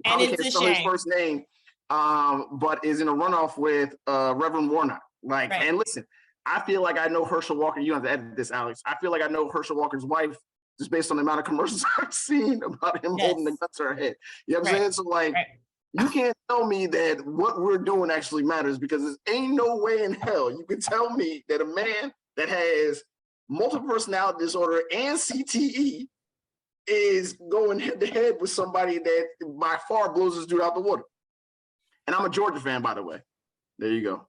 probably can't spell his first name, but is in a runoff with Reverend Warnock. Like, and listen, I feel like I know Herschel Walker. You don't have to edit this, Alex. I feel like I know Herschel Walker's wife just based on the amount of commercials I've seen about him holding the guns to her head. You know what I'm saying? So like, you can't tell me that what we're doing actually matters, because there ain't no way in hell you can tell me that a man that has multiple personality disorder and CTE is going head to head with somebody that by far blows this dude out the water. And I'm a Georgia fan, by the way. There you go.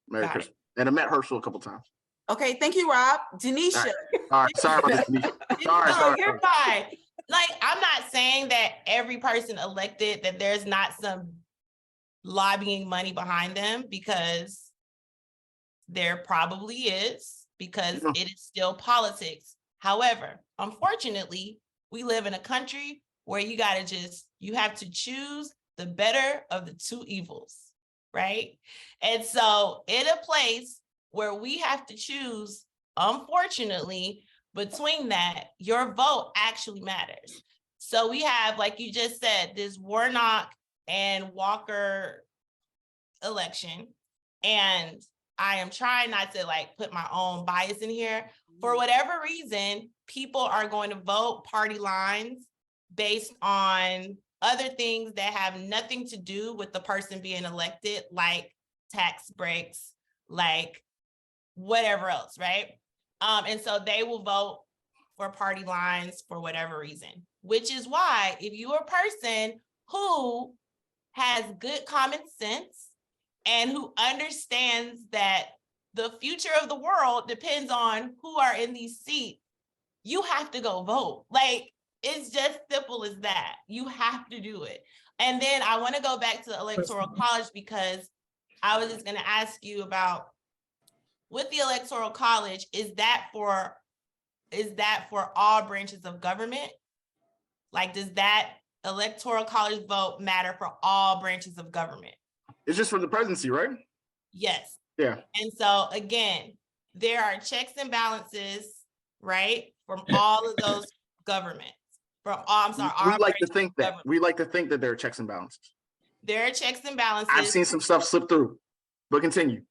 Merry Christmas. And I met Herschel a couple times. Okay, thank you, Rob. Denesha. All right. Sorry about this, Denesha. Sorry. You're fine. Like, I'm not saying that every person elected, that there's not some lobbying money behind them, because there probably is, because it is still politics. However, unfortunately, we live in a country where you have to choose the better of the two evils, right? And so in a place where we have to choose, unfortunately, between that, your vote actually matters. So we have, like you just said, this Warnock and Walker election. And I am trying not to like put my own bias in here. For whatever reason, people are going to vote party lines based on other things that have nothing to do with the person being elected, like tax breaks, like whatever else, right? And so they will vote for party lines for whatever reason, which is why if you're a person who has good common sense and who understands that the future of the world depends on who are in these seats, you have to go vote. Like, it's just simple as that. You have to do it. And then I want to go back to the Electoral College, because I was just going to ask you about, with the Electoral College, is that for all branches of government? Like, does that electoral college vote matter for all branches of government. It's just for the presidency, right? Yes. Yeah. And so again, there are checks and balances, right, from all of those governments. From all, I'm sorry, We like to branches think of that. government. We like to think that there are checks and balances. There are checks and balances. I've seen some stuff slip through, but continue.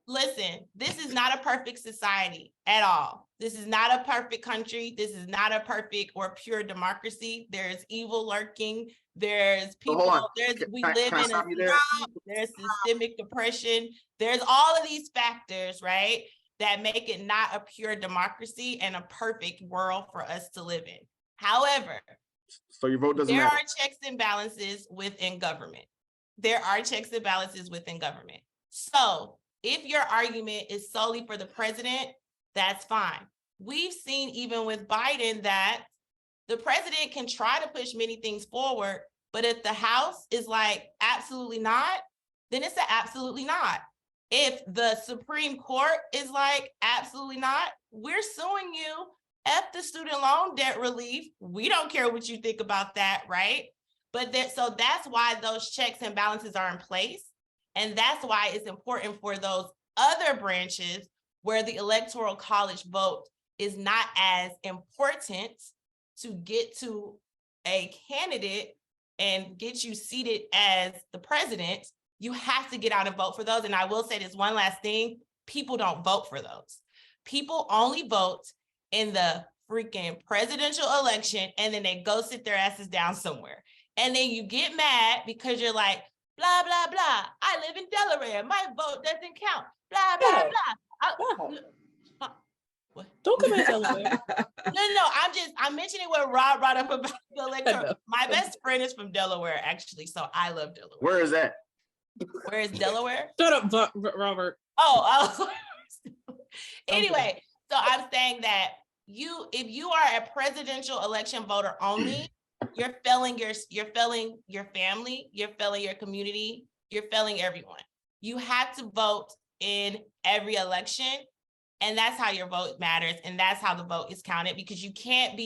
Listen, this is not a perfect society at all. This is not a perfect country. This is not a perfect or pure democracy. There's evil lurking. There's people, we live in there's systemic oppression. There's all of these factors, right, that make it not a pure democracy and a perfect world for us to live in. However, so your vote doesn't there matter. are checks and balances within government. There are checks and balances within government. So if your argument is solely for the president, that's fine. We've seen even with Biden that the president can try to push many things forward, but if the House is like, absolutely not, then it's an absolutely not. If the Supreme Court is like, absolutely not, we're suing you. F the student loan debt relief. We don't care what you think about that, right? But so that's why those checks and balances are in place. And that's why it's important for those other branches where the electoral college vote is not as important to get to a candidate and get you seated as the president. You have to get out and vote for those. And I will say this one last thing, people don't vote for those. People only vote in the freaking presidential election, and then they go sit their asses down somewhere. And then you get mad because you're like, blah, blah, blah. I live in Delaware. My vote doesn't count. Blah, blah, blah. What? Don't come in Delaware. No, I'm mentioning what Rob brought up about the electoral. My best friend is from Delaware, actually, so I love Delaware. Where is that? Where is Delaware? Shut up, Robert. Oh. Anyway, so I'm saying that if you are a presidential election voter only, you're failing your family, you're failing your community, you're failing everyone. You have to vote in every election, and that's how your vote matters, and that's how the vote is counted, because you can't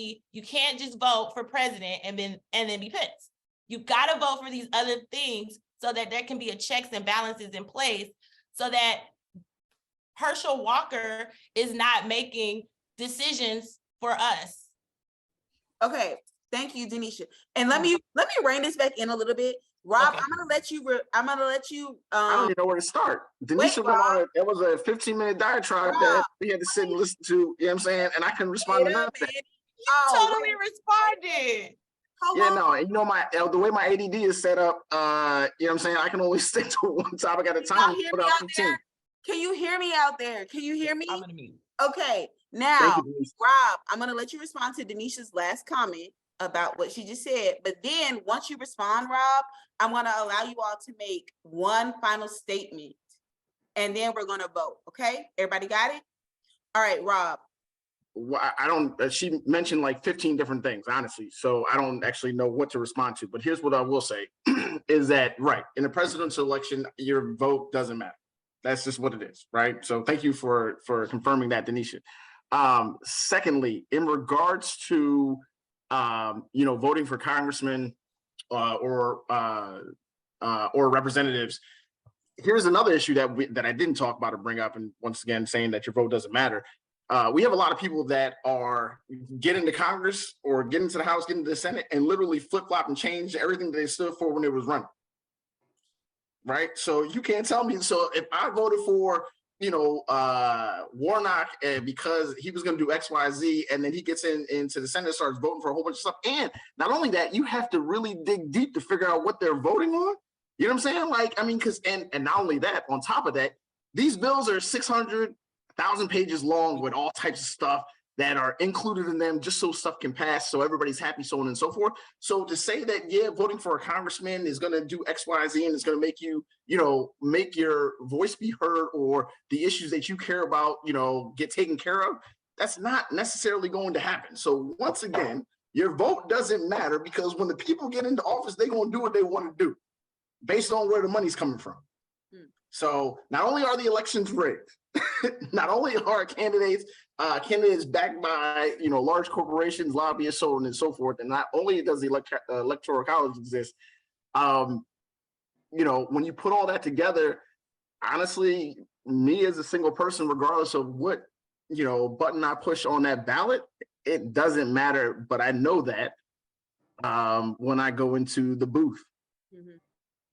just vote for president and then be pissed. You got to vote for these other things so that there can be a checks and balances in place, so that Herschel Walker is not making decisions for us. Okay, thank you, Denesha. And let me rein this back in a little bit. Rob, Okay. I'm gonna let you. I don't even know where to start. Denesha went on it was a 15-minute diatribe that we had to sit and listen to, you know what I'm saying? And I couldn't respond to nothing. Totally responded. Yeah, no, and you know the way my ADD is set up, you know what I'm saying? I can only stick to one topic at a time. Can you hear me out there? Can you hear me? I'm gonna mute. Okay, now, Rob, I'm gonna let you respond to Denesha's last comment about what she just said. But then once you respond, Rob, I'm gonna allow you all to make one final statement, and then we're gonna vote. Okay, everybody got it? All right, Rob. Well, I don't, she mentioned like 15 different things, honestly. So I don't actually know what to respond to. But here's what I will say is that, right, in a presidential election, your vote doesn't matter. That's just what it is, right? So thank you for confirming that, Denesha. Secondly, in regards to, voting for congressmen or representatives, here's another issue that I didn't talk about or bring up. And once again, saying that your vote doesn't matter. We have a lot of people that are getting to Congress or get into the House, get into the Senate, and literally flip-flop and change everything that they stood for when they was running. Right? So you can't tell me. So if I voted for, Warnock because he was going to do X, Y, Z, and then he gets into the Senate, starts voting for a whole bunch of stuff. And not only that, you have to really dig deep to figure out what they're voting on. You know what I'm saying? And not only that, on top of that, these bills are 600,000 pages long with all types of stuff that are included in them just so stuff can pass, so everybody's happy, so on and so forth. So to say that, yeah, voting for a congressman is going to do X, Y, Z, and it's going to make you, make your voice be heard, or the issues that you care about, get taken care of, that's not necessarily going to happen. So once again, your vote doesn't matter, because when the people get into office, they're going to do what they want to do based on where the money's coming from. So not only are the elections rigged, not only are candidates backed by large corporations, lobbyists, so on and so forth, and not only does the electoral college exist, when you put all that together, honestly, me as a single person, regardless of what button I push on that ballot, it doesn't matter. But I know that when I go into the booth,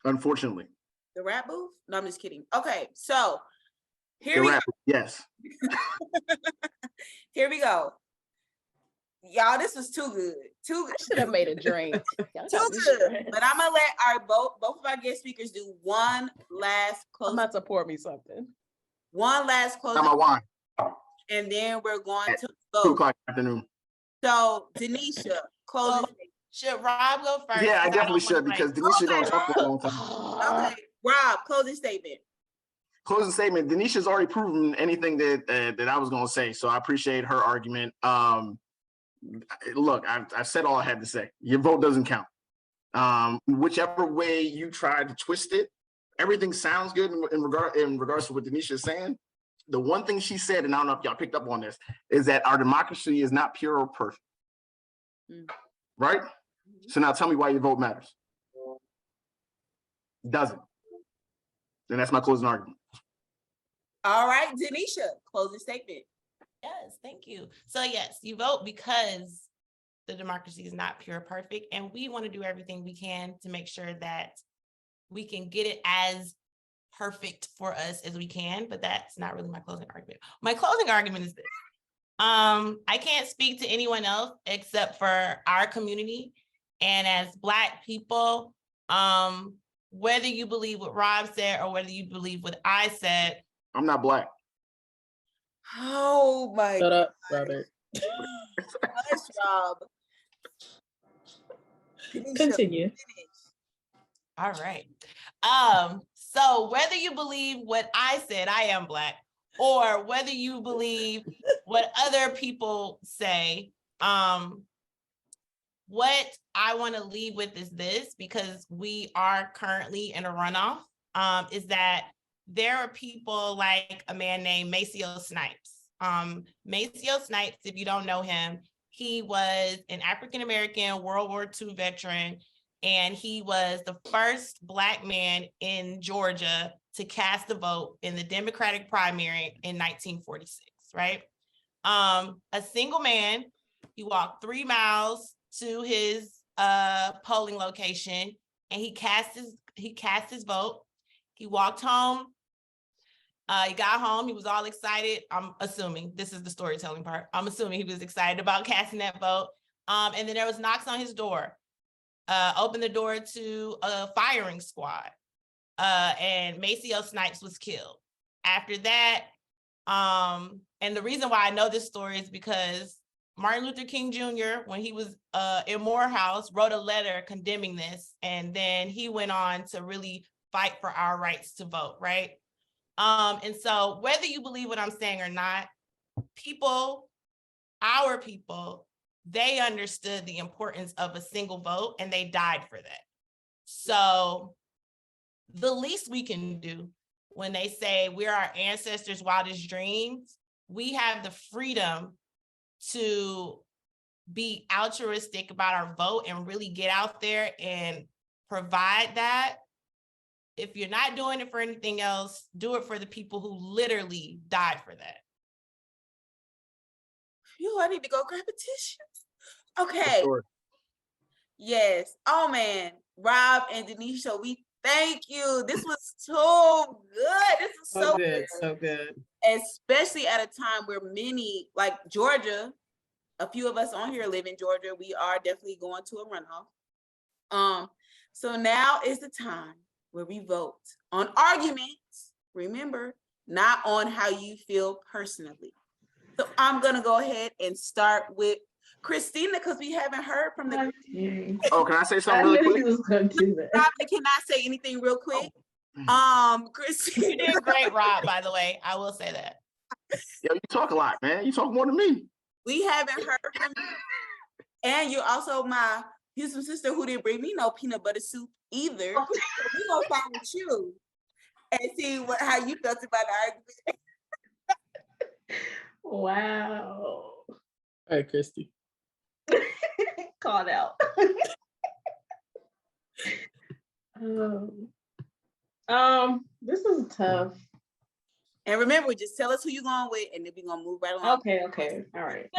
unfortunately. The rap booth? No, I'm just kidding. Okay, so Here we go. Yes. Here we go. Y'all, this was too good. Too good. I should have made a drink. Too good. But I'm gonna let both of our guest speakers do one last close. I'm about to pour me something. One last close. Got my wine. And then we're going At to 2:00 afternoon. So Denesha, close. Should Rob go first? Yeah, I definitely should, because Denesha don't talk for a long time. Okay, Rob, closing statement. Closing statement. Denisha's already proven anything that I was going to say, so I appreciate her argument. Look, I've said all I had to say. Your vote doesn't count. Whichever way you try to twist it, everything sounds good in regards to what Denesha is saying. The one thing she said, and I don't know if y'all picked up on this, is that our democracy is not pure or perfect. Right? So now tell me why your vote matters. Doesn't. And that's my closing argument. All right, Denesha, closing statement. Yes, thank you. So yes, you vote because the democracy is not pure or perfect, and we want to do everything we can to make sure that we can get it as perfect for us as we can, but that's not really my closing argument. My closing argument is this. I can't speak to anyone else except for our community. And as Black people, whether you believe what Rob said or whether you believe what I said. I'm not Black. Oh my Shut up, Robert. Hush, Rob. Continue. All right. So whether you believe what I said, I am Black, or whether you believe what other people say, what I want to leave with is this, because we are currently in a runoff, is that there are people like a man named Maceo Snipes. Maceo Snipes, if you don't know him, he was an African-American World War II veteran, and he was the first Black man in Georgia to cast a vote in the Democratic primary in 1946, right? A single man, he walked 3 miles to his polling location, and he cast his vote. He walked home. He got home. He was all excited. I'm assuming this is the storytelling part. I'm assuming he was excited about casting that vote. And then there was knocks on his door. Opened the door to a firing squad. And Maceo Snipes was killed. After that, and the reason why I know this story is because Martin Luther King Jr., when he was in Morehouse, wrote a letter condemning this. And then he went on to really fight for our rights to vote, right? And so whether you believe what I'm saying or not, our people, they understood the importance of a single vote and they died for that. So the least we can do when they say we're our ancestors' wildest dreams, we have the freedom to be altruistic about our vote and really get out there and provide that. If you're not doing it for anything else, do it for the people who literally died for that. I need to go grab a tissue. Okay. Sure. Yes. Oh man, Rob and Denesha, we thank you. This was so good. This is so good. So good. Especially at a time where many, like Georgia, a few of us on here live in Georgia. We are definitely going to a runoff. So now is the time where we vote on arguments. Remember, not on how you feel personally. So I'm gonna go ahead and start with Christina, because we haven't heard from the. Oh, can I say something really quick? Probably cannot say anything real quick. Christina, you did great, Rob. By the way, I will say that. Yo, you talk a lot, man. You talk more than me. We haven't heard from you, and you're also my Houston sister who didn't bring me no peanut butter soup either. We gonna start with you. and see how you felt about the argument. Wow. All right, Kristi. Called out. This is tough. And remember, just tell us who you're going with, and then we're gonna move right along. Okay. All right.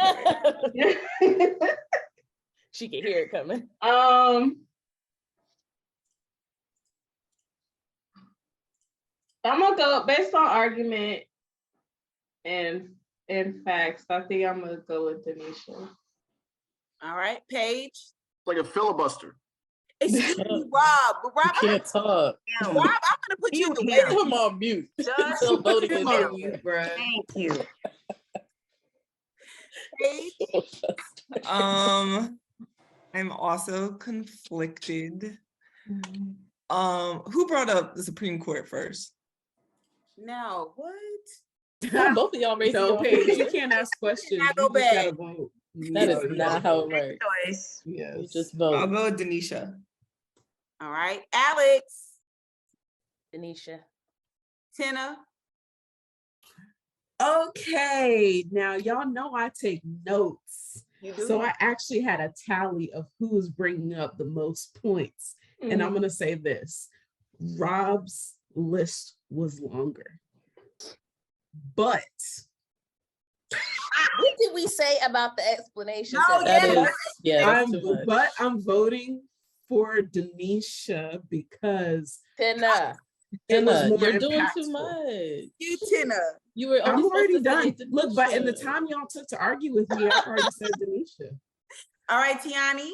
She can hear it coming. I'm gonna go based on argument and facts. I think I'm gonna go with Denesha. All right, Paige. Like a filibuster. Excuse me, Rob. But Rob, Can't talk. I'm gonna put you in the Put waiting. him on mute. Just Until voting is on over. mute, bro. Thank you. Paige. I'm also conflicted. Who brought up the Supreme Court first? No, what? Both of y'all raised No, your Paige, hand. you can't ask questions. I You go just gotta back. vote. That is not how it works. Choice. Yes. You just I'll vote. go with Denesha. All right, Alex. Denesha. Tena. Okay, now y'all know I take notes. You do. So I actually had a tally of who's bringing up the most points. And I'm going to say this. Rob's list was longer. But What did we say about the explanation? No, That is, that's too much. but I'm voting for Denesha because Tena. it was Tena, more you're doing too impactful. much. You, Tena. You were I'm only already supposed to say done. Look, but in the Denesha. time y'all took to argue with me, I already said Denesha. All right, Tianny.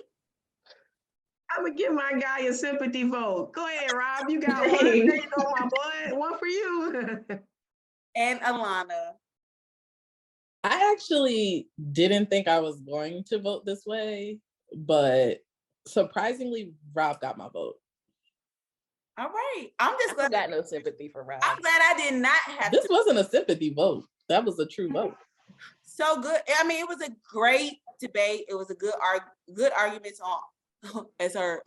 I'm gonna give my guy a sympathy vote. Go ahead, Rob. You got one. There you go, my boy. One for you. And Alanna. I actually didn't think I was going to vote this way, but surprisingly, Rob got my vote. All right. I'm just I glad. got no sympathy for Rob. I'm glad I did not have This to. wasn't a sympathy vote. That was a true vote. So good. I mean, it was a great debate. It was a good arguments on, as our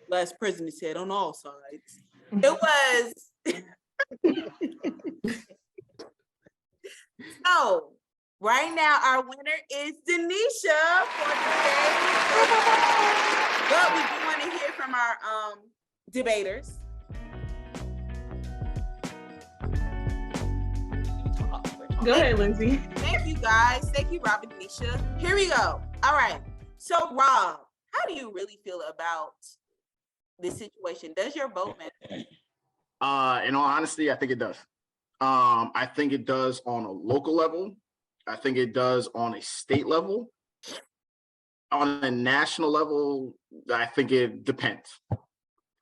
last president said, on all sides. It was. So right now, our winner is Denesha for today. But we do want to hear from our debaters. Go ahead, Lindsey. Thank you, guys. Thank you, Rob and Denesha. Here we go. All right. So, Rob, how do you really feel about this situation? Does your vote matter? In all honesty, I think it does. I think it does on a local level. I think it does on a state level. On a national level, I think it depends.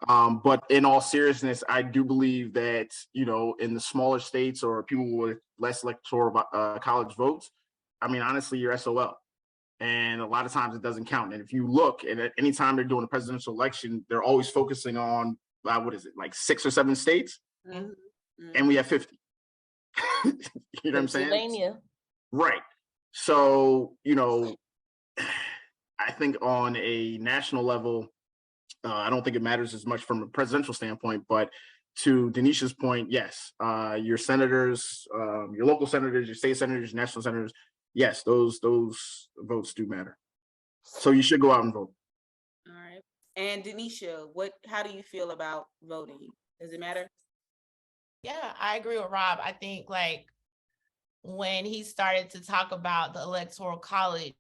But in all seriousness, I do believe that, in the smaller states or people with less electoral college votes, I mean, honestly, you're SOL. And a lot of times it doesn't count. And if you look, and at any time they're doing a presidential election, they're always focusing on, what is it, like 6 or 7 states? Mm-hmm. And we have 50. You know what I'm saying? Pennsylvania. Right. So, I think on a national level, I don't think it matters as much from a presidential standpoint, but to Denesha's point, yes, your senators, your local senators, your state senators, national senators, yes, those votes do matter. So you should go out and vote. All right. And Denesha, how do you feel about voting? Does it matter? Yeah, I agree with Rob. I think when he started to talk about the electoral college,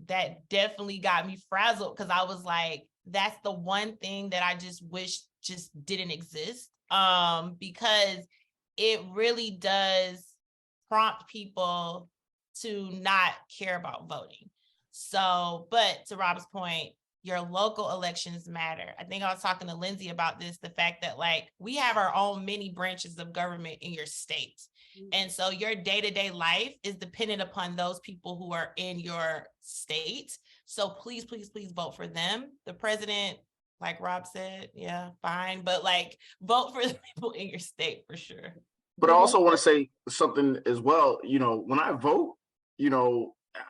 that definitely got me frazzled because I was like, that's the one thing that I just wish just didn't exist. Because it really does prompt people to not care about voting. So, but to Rob's point, your local elections matter. I think I was talking to Lindsey about this, the fact that we have our own many branches of government in your state. And so your day-to-day life is dependent upon those people who are in your state. So please, please, please vote for them. The president, like Rob said, yeah, fine. But vote for the people in your state for sure. But I also want to say something as well. When I vote,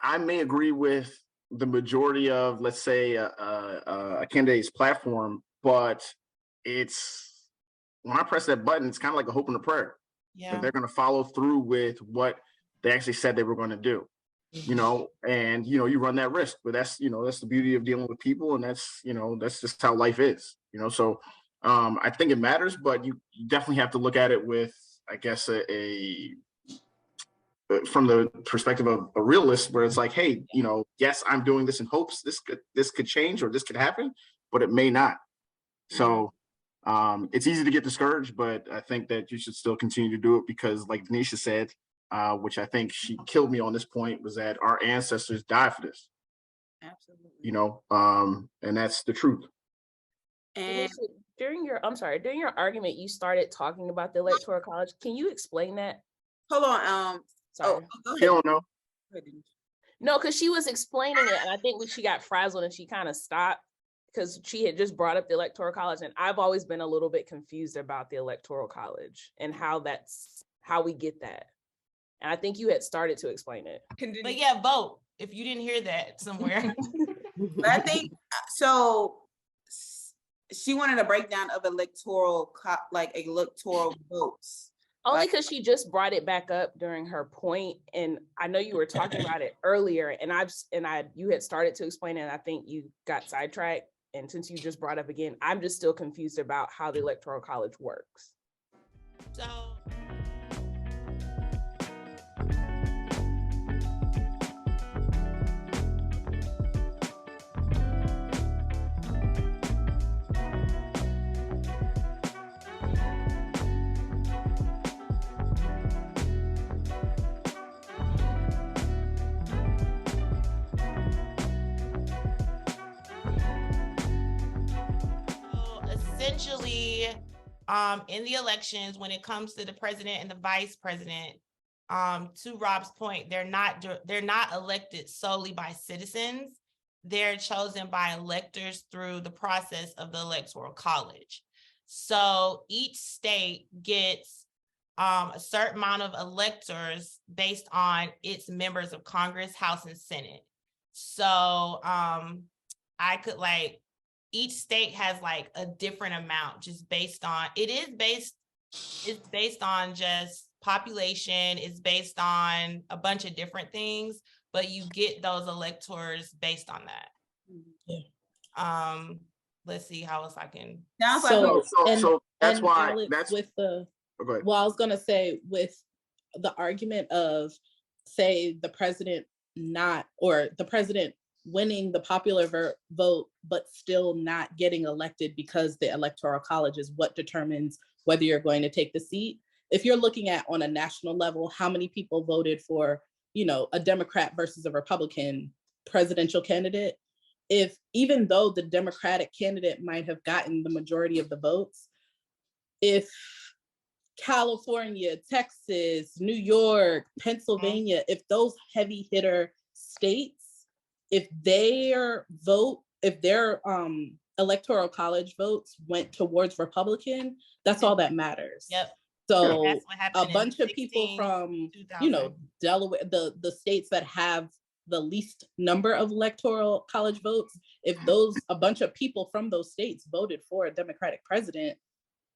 I may agree with the majority of, let's say, a candidate's platform, but it's when I press that button, it's kind of like a hope and a prayer Yeah. that they're going to follow through with what they actually said they were going to do. You know, and you run that risk, but that's the beauty of dealing with people, and that's just how life is. So I think it matters, but you definitely have to look at it with, I guess, from the perspective of a realist, where it's like, hey, yes, I'm doing this in hopes this could change or this could happen, but it may not. So it's easy to get discouraged, but I think that you should still continue to do it because, like Denesha said, which I think she killed me on this point, was that our ancestors died for this. Absolutely. And that's the truth. And during your argument, you started talking about the Electoral College. Can you explain that? Hold on. Sorry. Go ahead. You don't know. No, because she was explaining it, and I think when she got frazzled and she kind of stopped because she had just brought up the Electoral College, and I've always been a little bit confused about the Electoral College and how we get that. And I think you had started to explain it. But yeah, vote if you didn't hear that somewhere. But I think so. She wanted a breakdown of electoral votes. Only because she just brought it back up during her point, and I know you were talking about it earlier, and you had started to explain it, and I think you got sidetracked. And since you just brought up again, I'm just still confused about how the Electoral College works. So essentially, in the elections, when it comes to the president and the vice president, to Rob's point, they're not elected solely by citizens. They're chosen by electors through the process of the Electoral College. So each state gets a certain amount of electors based on its members of Congress, House, and Senate. So each state has like a different amount just based on, it's based on just population, it's based on a bunch of different things, but you get those electors based on that. Yeah. Let's see how else I can. So that's why Alex, that's with the, okay. well, I was gonna say with the argument of, say, the president winning the popular vote, but still not getting elected because the Electoral College is what determines whether you're going to take the seat. If you're looking at on a national level, how many people voted for, a Democrat versus a Republican presidential candidate, even though the Democratic candidate might have gotten the majority of the votes, if California, Texas, New York, Pennsylvania, if those heavy hitter states, if their Electoral College votes went towards Republican, that's all that matters. Yep. So a bunch of people from, Delaware, the states that have the least number of Electoral College votes, if a bunch of people from those states voted for a Democratic president,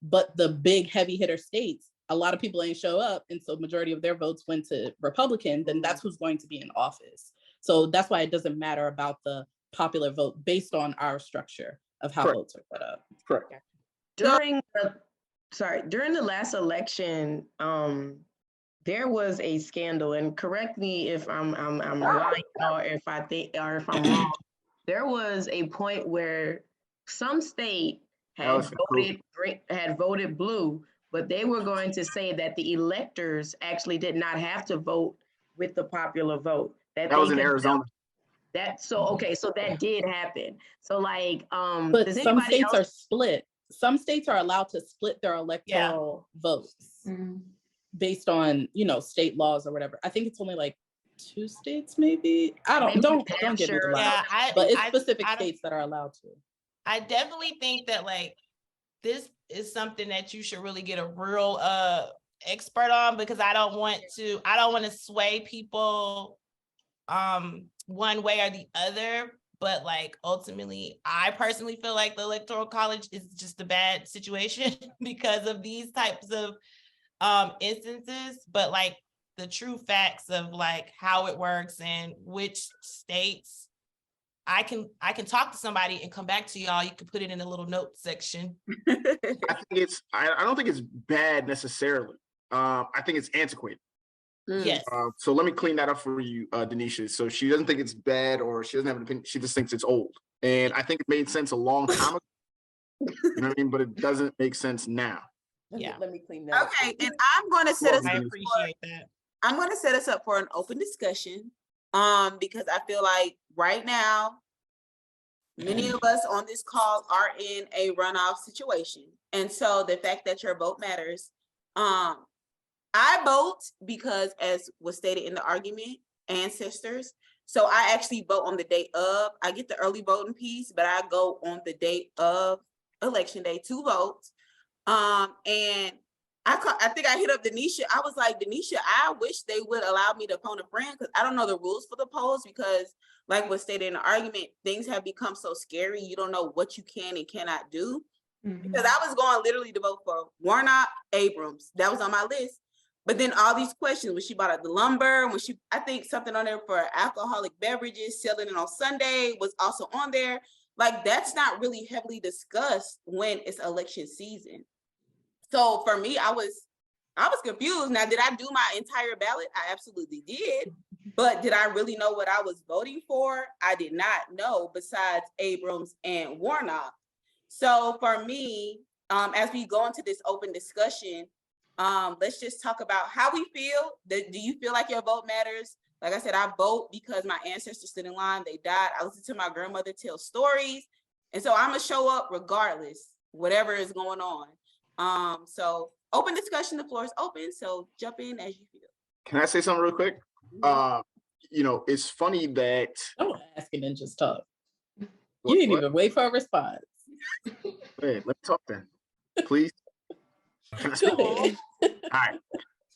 but the big heavy hitter states, a lot of people ain't show up, and so majority of their votes went to Republican, then that's who's going to be in office. So that's why it doesn't matter about the popular vote based on our structure of how votes are set up. Correct. During the last election, there was a scandal, and correct me if I'm lying or if I'm wrong. There was a point where some state had voted blue, but they were going to say that the electors actually did not have to vote with the popular vote. That was in Arizona. So that did happen. So but some states are split. Some states are allowed to split their electoral votes based on, state laws or whatever. I think it's only like 2 states, maybe. Don't get me wrong. But it's specific states that are allowed to. I definitely think that this is something that you should really get a real expert on, because I don't want to sway people one way or the other, But like ultimately, I personally feel like the Electoral College is just a bad situation because of these types of instances. But like the true facts of like how it works and which states, I can talk to somebody and come back to y'all. You can put it in a little note section. I don't think it's bad necessarily. I think it's antiquated. Yes. So let me clean that up for you, Denesha. So she doesn't think it's bad, or she doesn't have an opinion. She just thinks it's old. And I think it made sense a long time ago. You know what I mean? But it doesn't make sense now. Yeah. Let me clean that up. Okay, and I'm going to set us. I appreciate that. I'm going to set us up for an open discussion. Because I feel like right now, many of us on this call are in a runoff situation, and so the fact that your vote matters. I vote because, as was stated in the argument, ancestors. So I actually vote on the day of. I get the early voting piece, but I go on the day of election day to vote. And I think I hit up Denesha. I was like, Denesha, I wish they would allow me to phone a friend because I don't know the rules for the polls because, like was stated in the argument, things have become so scary. You don't know what you can and cannot do. Because I was going literally to vote for Warnock, Abrams. That was on my list. But then all these questions, when she bought up the lumber, I think something on there for alcoholic beverages, selling it on Sunday was also on there. Like that's not really heavily discussed when it's election season. So for me, I was confused. Now, did I do my entire ballot? I absolutely did. But did I really know what I was voting for? I did not know, besides Abrams and Warnock. So for me, as we go into this open discussion, let's just talk about how we feel. Do you feel like your vote matters? Like I said, I vote because my ancestors stood in line. They died. I listen to my grandmother tell stories. And so I'm going to show up regardless, whatever is going on. So open discussion, the floor is open. So jump in as you feel. Can I say something real quick? It's funny that. Don't ask and then just talk. You didn't even wait for a response. Hey, let me talk then, please. Can I speak? All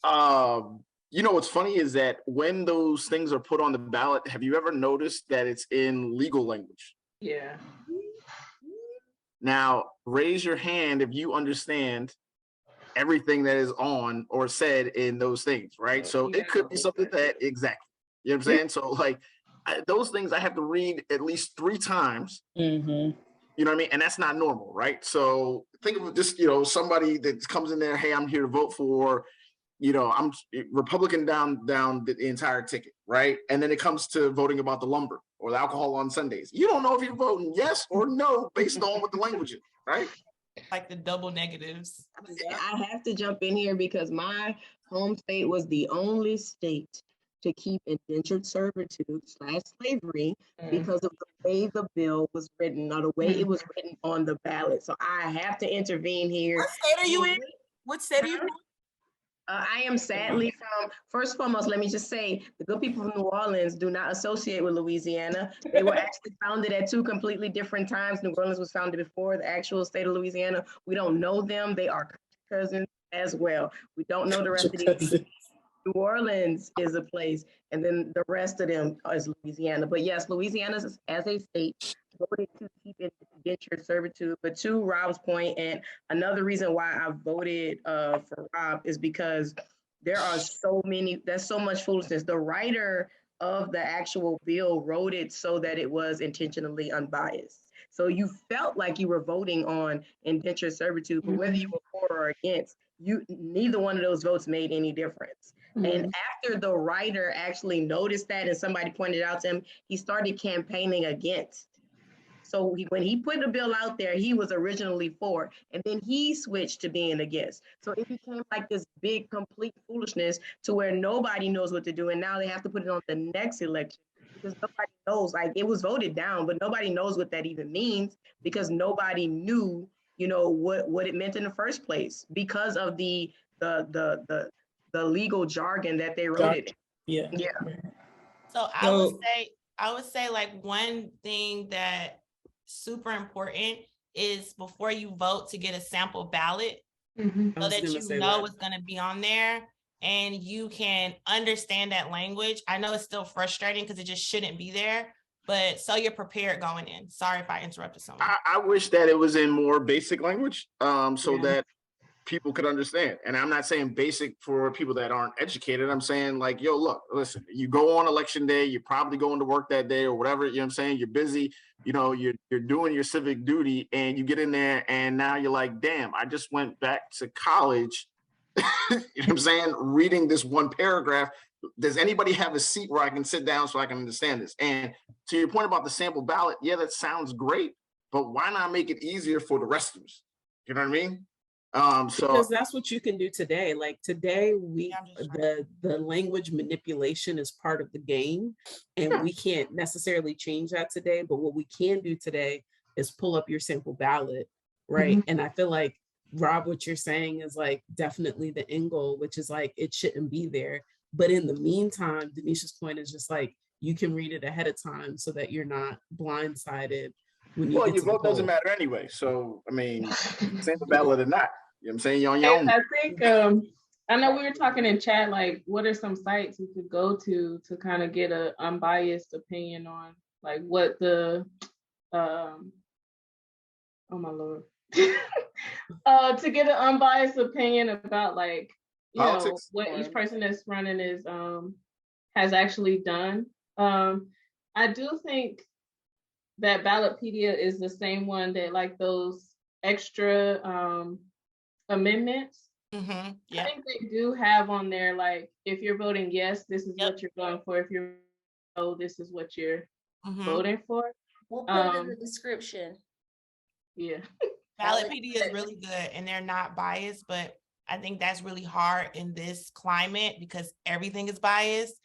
right. What's funny is that when those things are put on the ballot, have you ever noticed that it's in legal language? Yeah. Now, raise your hand if you understand everything that is on or said in those things, right? So it could be something that, exactly. You know what I'm saying? So like those things I have to read at least 3 times. Mm-hmm. You know what I mean? And that's not normal, right? So think of just, somebody that comes in there, hey, I'm here to vote for, I'm Republican down the entire ticket, right? And then it comes to voting about the lumber or the alcohol on Sundays. You don't know if you're voting yes or no based on what the language is, right? Like the double negatives. I have to jump in here because my home state was the only state to keep indentured servitude / slavery because of the way the bill was written or the way it was written on the ballot. So I have to intervene here. What state are you in? What state are you from? I am sadly from, first and foremost, let me just say, the good people from New Orleans do not associate with Louisiana. They were actually founded at 2 completely different times. New Orleans was founded before the actual state of Louisiana. We don't know them. They are cousins as well. We don't know the rest of these. New Orleans is a place, and then the rest of them is Louisiana. But yes, Louisiana as a state voted to keep indentured servitude. But to Rob's point, and another reason why I voted for Rob is because there's so much foolishness. The writer of the actual bill wrote it so that it was intentionally unbiased. So you felt like you were voting on indentured servitude, but whether you were for or against, neither one of those votes made any difference. And after the writer actually noticed that and somebody pointed out to him, he started campaigning against. So when he put the bill out there, he was originally for, and then he switched to being against. So it became like this big, complete foolishness to where nobody knows what to do. And now they have to put it on the next election because nobody knows, like it was voted down, but nobody knows what that even means because nobody knew, what it meant in the first place because of the legal jargon that they wrote it in. Yeah. So I would say like one thing that super important is before you vote to get a sample ballot so that you know what's going to be on there and you can understand that language. I know it's still frustrating because it just shouldn't be there, but so you're prepared going in. Sorry if I interrupted someone. I wish that it was in more basic language, so that people could understand. And I'm not saying basic for people that aren't educated. I'm saying like, yo, look, listen, you go on election day, you're probably going to work that day or whatever, you know what I'm saying? You're busy, you know, you're doing your civic duty, and you get in there and now you're like, damn, I just went back to college, you know what I'm saying? Reading this one paragraph. Does anybody have a seat where I can sit down so I can understand this? And to your point about the sample ballot, yeah, that sounds great, but why not make it easier for the rest of us? You know what I mean? Because that's what you can do today. Like today, the language manipulation is part of the game, and we can't necessarily change that today. But what we can do today is pull up your sample ballot, right? And I feel like, Rob, what you're saying is like definitely the end goal, which is like it shouldn't be there. But in the meantime, Denesha's point is just like you can read it ahead of time so that you're not blindsided. Well, your vote doesn't matter anyway. So, I mean, sample ballot or not, you know what I'm saying? You're on your own. I think, I know we were talking in chat, like, what are some sites we could go to kind of get an unbiased opinion on, like, what the, oh my Lord, to get an unbiased opinion about, like, you politics, know, what each person that's running is, has actually done. I do think that Ballotpedia is the same one that like those extra amendments. Yeah. I think they do have on there, like, if you're voting yes, this is what you're going for. If you're no, this is what you're voting for. We'll put it in the description. Yeah. Ballotpedia is really good, and they're not biased, but I think that's really hard in this climate because everything is biased.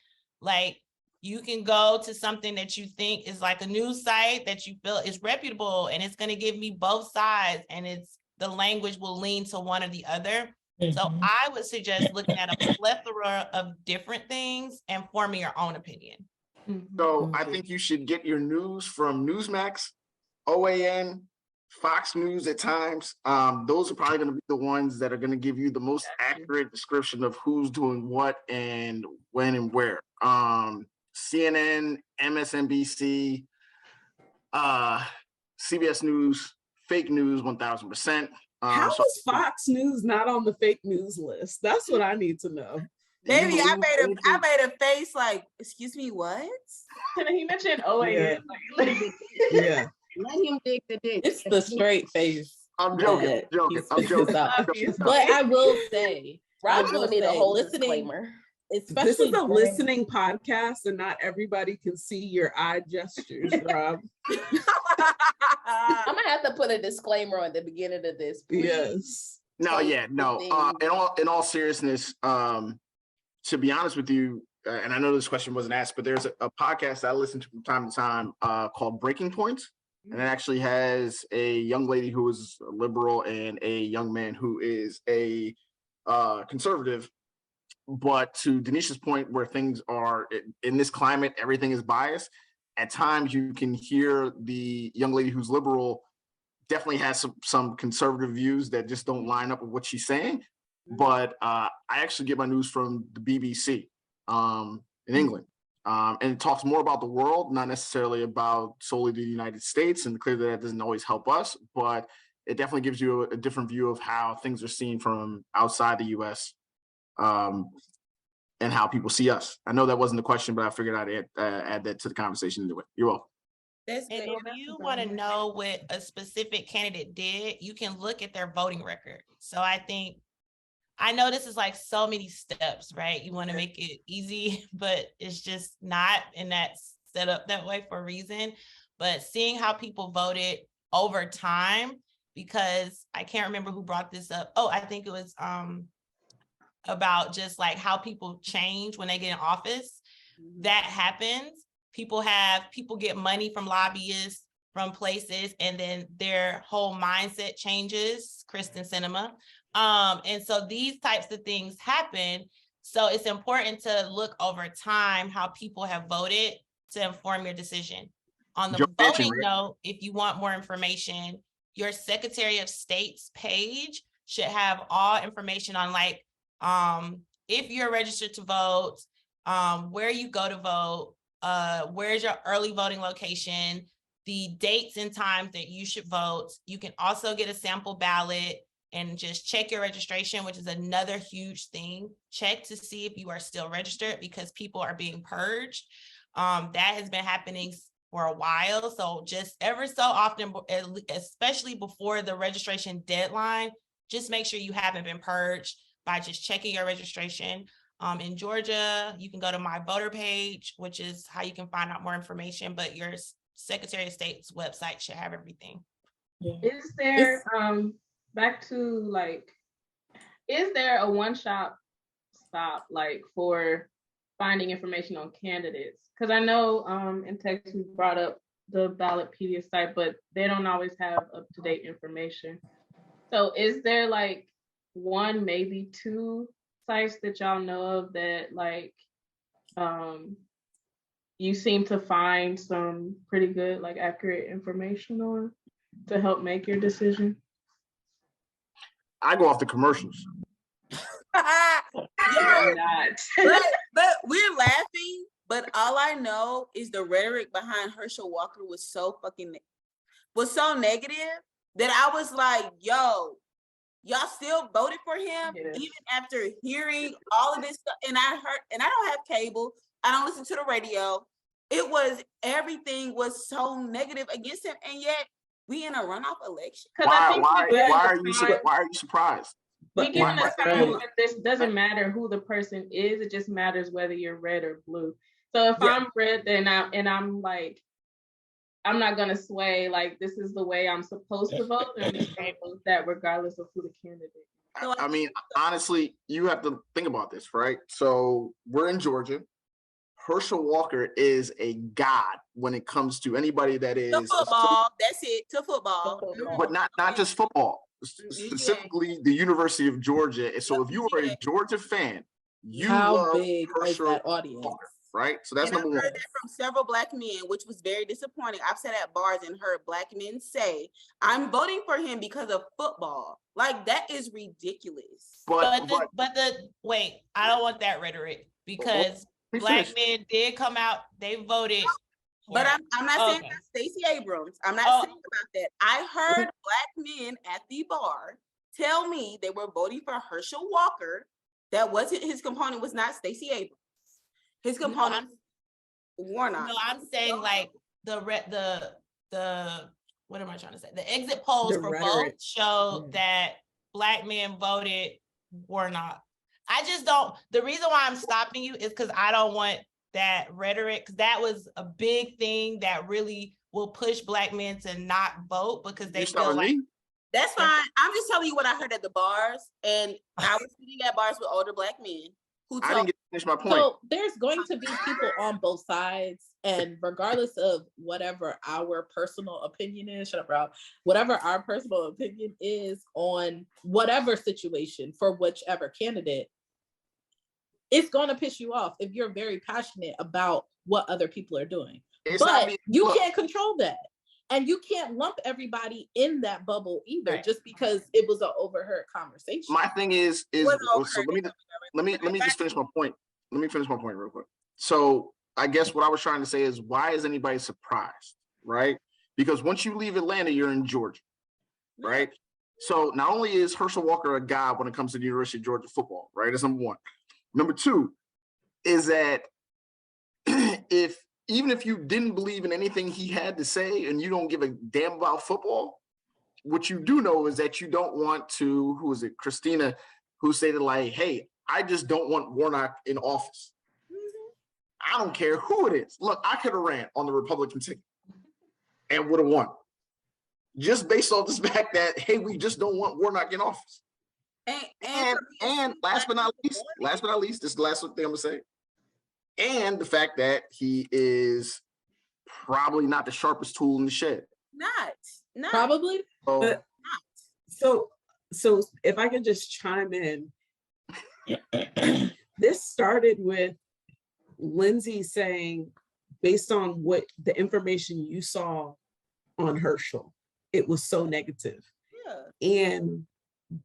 Like, you can go to something that you think is like a news site that you feel is reputable, and it's going to give me both sides, and the language will lean to one or the other. So I would suggest looking at a plethora of different things and forming your own opinion. So I think you should get your news from Newsmax, OAN, Fox News at times. Those are probably going to be the ones that are going to give you the most accurate description of who's doing what and when and where. CNN, MSNBC, CBS News, fake news 1000%. How is Fox News not on the fake news list? That's what I need to know. Baby, I made a face like, excuse me, what? He mentioned OAN. Yeah. Let him dig the ditch. It's the straight face. I'm joking. But I will say, Rob will need a whole disclaimer. Especially this is a listening podcast, and not everybody can see your eye gestures, Rob. I'm gonna have to put a disclaimer on the beginning of this. Please. Yes. No. In all seriousness, to be honest with you, and I know this question wasn't asked, but there's a podcast I listen to from time to time called Breaking Points, and it actually has a young lady who is a liberal and a young man who is a conservative. But to Denesha's point, where things are in this climate, everything is biased. At times, you can hear the young lady who's liberal definitely has some conservative views that just don't line up with what she's saying. But I actually get my news from the BBC in England. And it talks more about the world, not necessarily about solely the United States. And clearly that doesn't always help us, but it definitely gives you a different view of how things are seen from outside the US. And how people see us. I know that wasn't the question, but I figured I'd add that to the conversation anyway. You're welcome. And if you want to know what a specific candidate did, you can look at their voting record. So I know this is like so many steps, right? You want to make it easy, but it's just not, and that's set up that way for a reason. But seeing how people voted over time, because I can't remember who brought this up. Oh, I think it was about just like how people change when they get in office. That happens. People get money from lobbyists, from places, and then their whole mindset changes. Kristen Cinema. And so these types of things happen. So it's important to look over time how people have voted to inform your decision. On the voting note, if you want more information, your Secretary of State's page should have all information on like, if you're registered to vote, where you go to vote, where's your early voting location, the dates and times that you should vote. You can also get a sample ballot and just check your registration, which is another huge thing. Check to see if you are still registered because people are being purged. That has been happening for a while. So just ever so often, especially before the registration deadline, just make sure you haven't been purged by just checking your registration. In Georgia, you can go to my voter page, which is how you can find out more information, but your Secretary of State's website should have everything. Is there, back to like, is there a one-stop stop like for finding information on candidates? Because I know in Texas we brought up the Ballotpedia site, but they don't always have up-to-date information. So is there like one, maybe two sites that y'all know of that like you seem to find some pretty good, like accurate information on to help make your decision? I go off the commercials. but we're laughing, but all I know is the rhetoric behind Herschel Walker was so negative that I was like, yo, y'all still voted for him even after hearing all of this stuff. And I don't have cable. I don't listen to the radio. Everything was so negative against him. And yet we in a runoff election. Why are you surprised? We given a sign that this doesn't matter who the person is. It just matters whether you're red or blue. So if I'm red, then I'm like, I'm not gonna sway, like this is the way I'm supposed to vote, and I'm gonna vote that regardless of who the candidate is. I mean, honestly, you have to think about this, right? So we're in Georgia. Herschel Walker is a god when it comes to anybody that is to football. That's it, to football. But not just football, specifically the University of Georgia. So if you are a Georgia fan, you love big Herschel is that audience? Walker. Right, so that's number one. I've heard that from several Black men, which was very disappointing. I've sat at bars and heard Black men say, "I'm voting for him because of football." Like that is ridiculous. But wait, I don't want that rhetoric because Black men did come out. They voted. But I'm not saying about Stacey Abrams. I'm not saying about that. I heard Black men at the bar tell me they were voting for Herschel Walker. That wasn't his component. Was not Stacey Abrams. His component, Warnock. No, I'm saying like the what am I trying to say? The exit polls for both showed that Black men voted Warnock. I just don't. The reason why I'm stopping you is because I don't want that rhetoric. Because that was a big thing that really will push Black men to not vote because they feel like. That's fine. I'm just telling you what I heard at the bars, and I was sitting at bars with older Black men. I didn't get to finish my point. So there's going to be people on both sides, and regardless of whatever our personal opinion is, shut up, Rob, whatever our personal opinion is on whatever situation for whichever candidate, it's going to piss you off if you're very passionate about what other people are doing. But you can't control that. And you can't lump everybody in that bubble either, just because it was an overheard conversation. My thing is so let me just finish my point. Let me finish my point real quick. So I guess what I was trying to say is, why is anybody surprised, right? Because once you leave Atlanta, you're in Georgia, right? So not only is Herschel Walker a god when it comes to the University of Georgia football, right? That's number one. Number two is that even if you didn't believe in anything he had to say and you don't give a damn about football, what you do know is that you don't want to, who is it, Christina, who stated like, hey, I just don't want Warnock in office. I don't care who it is. Look, I could have ran on the Republican ticket and would have won. Just based on this fact that, hey, we just don't want Warnock in office. And last but not least, this is the last thing I'm gonna say. And the fact that he is probably not the sharpest tool in the shed. Not probably. So if I can just chime in, this started with Lindsey saying, based on what the information you saw on Herschel, it was so negative. Yeah. And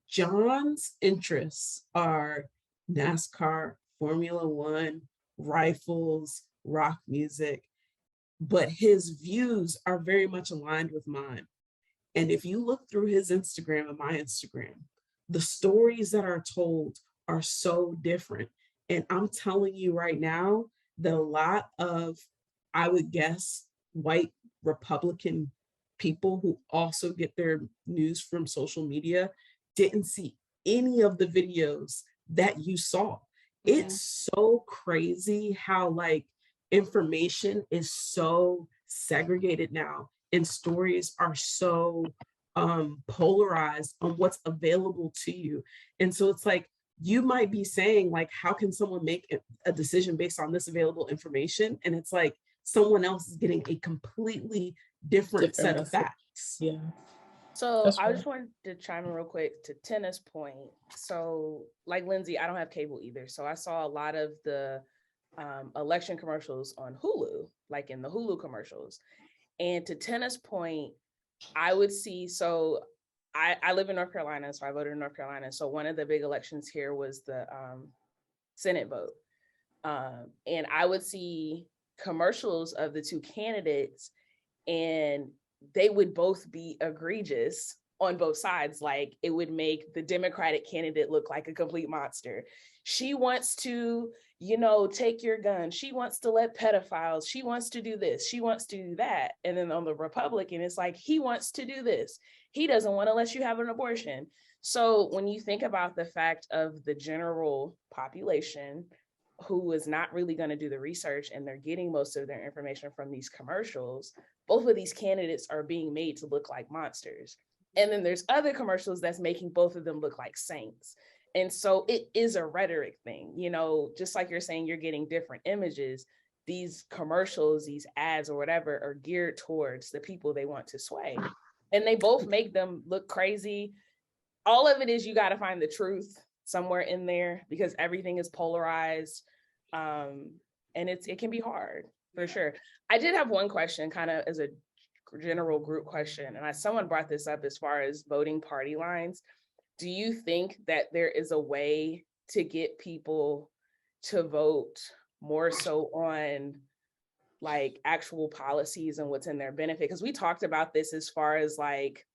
John's interests are NASCAR, Formula One, rifles, rock music, but his views are very much aligned with mine. And if you look through his Instagram and my Instagram, the stories that are told are so different. And I'm telling you right now that a lot of, I would guess, white Republican people who also get their news from social media didn't see any of the videos that you saw. It's so crazy how like information is so segregated now and stories are so polarized on what's available to you. And so it's like, you might be saying like, how can someone make a decision based on this available information? And it's like, someone else is getting a completely different set of facts. Yeah. So That's I right. just wanted to chime in real quick to Tena's point. So like Lindsey, I don't have cable either. So I saw a lot of the election commercials on Hulu, like in the Hulu commercials. And to Tena's point, I would see, so I live in North Carolina, so I voted in North Carolina. So one of the big elections here was the Senate vote. And I would see commercials of the two candidates and they would both be egregious on both sides. Like it would make the Democratic candidate look like a complete monster. She wants to, take your gun. She wants to let pedophiles. She wants to do this. She wants to do that. And then on the Republican, it's like, he wants to do this. He doesn't want to let you have an abortion. So when you think about the fact of the general population who is not really going to do the research and they're getting most of their information from these commercials, both of these candidates are being made to look like monsters. And then there's other commercials that's making both of them look like saints. And so it is a rhetoric thing, just like you're saying, you're getting different images. These commercials, these ads or whatever are geared towards the people they want to sway. And they both make them look crazy. All of it is you got to find the truth somewhere in there because everything is polarized. And it can be hard for sure. I did have one question kind of as a general group question. And someone brought this up as far as voting party lines. Do you think that there is a way to get people to vote more so on like actual policies and what's in their benefit? Because we talked about this as far as like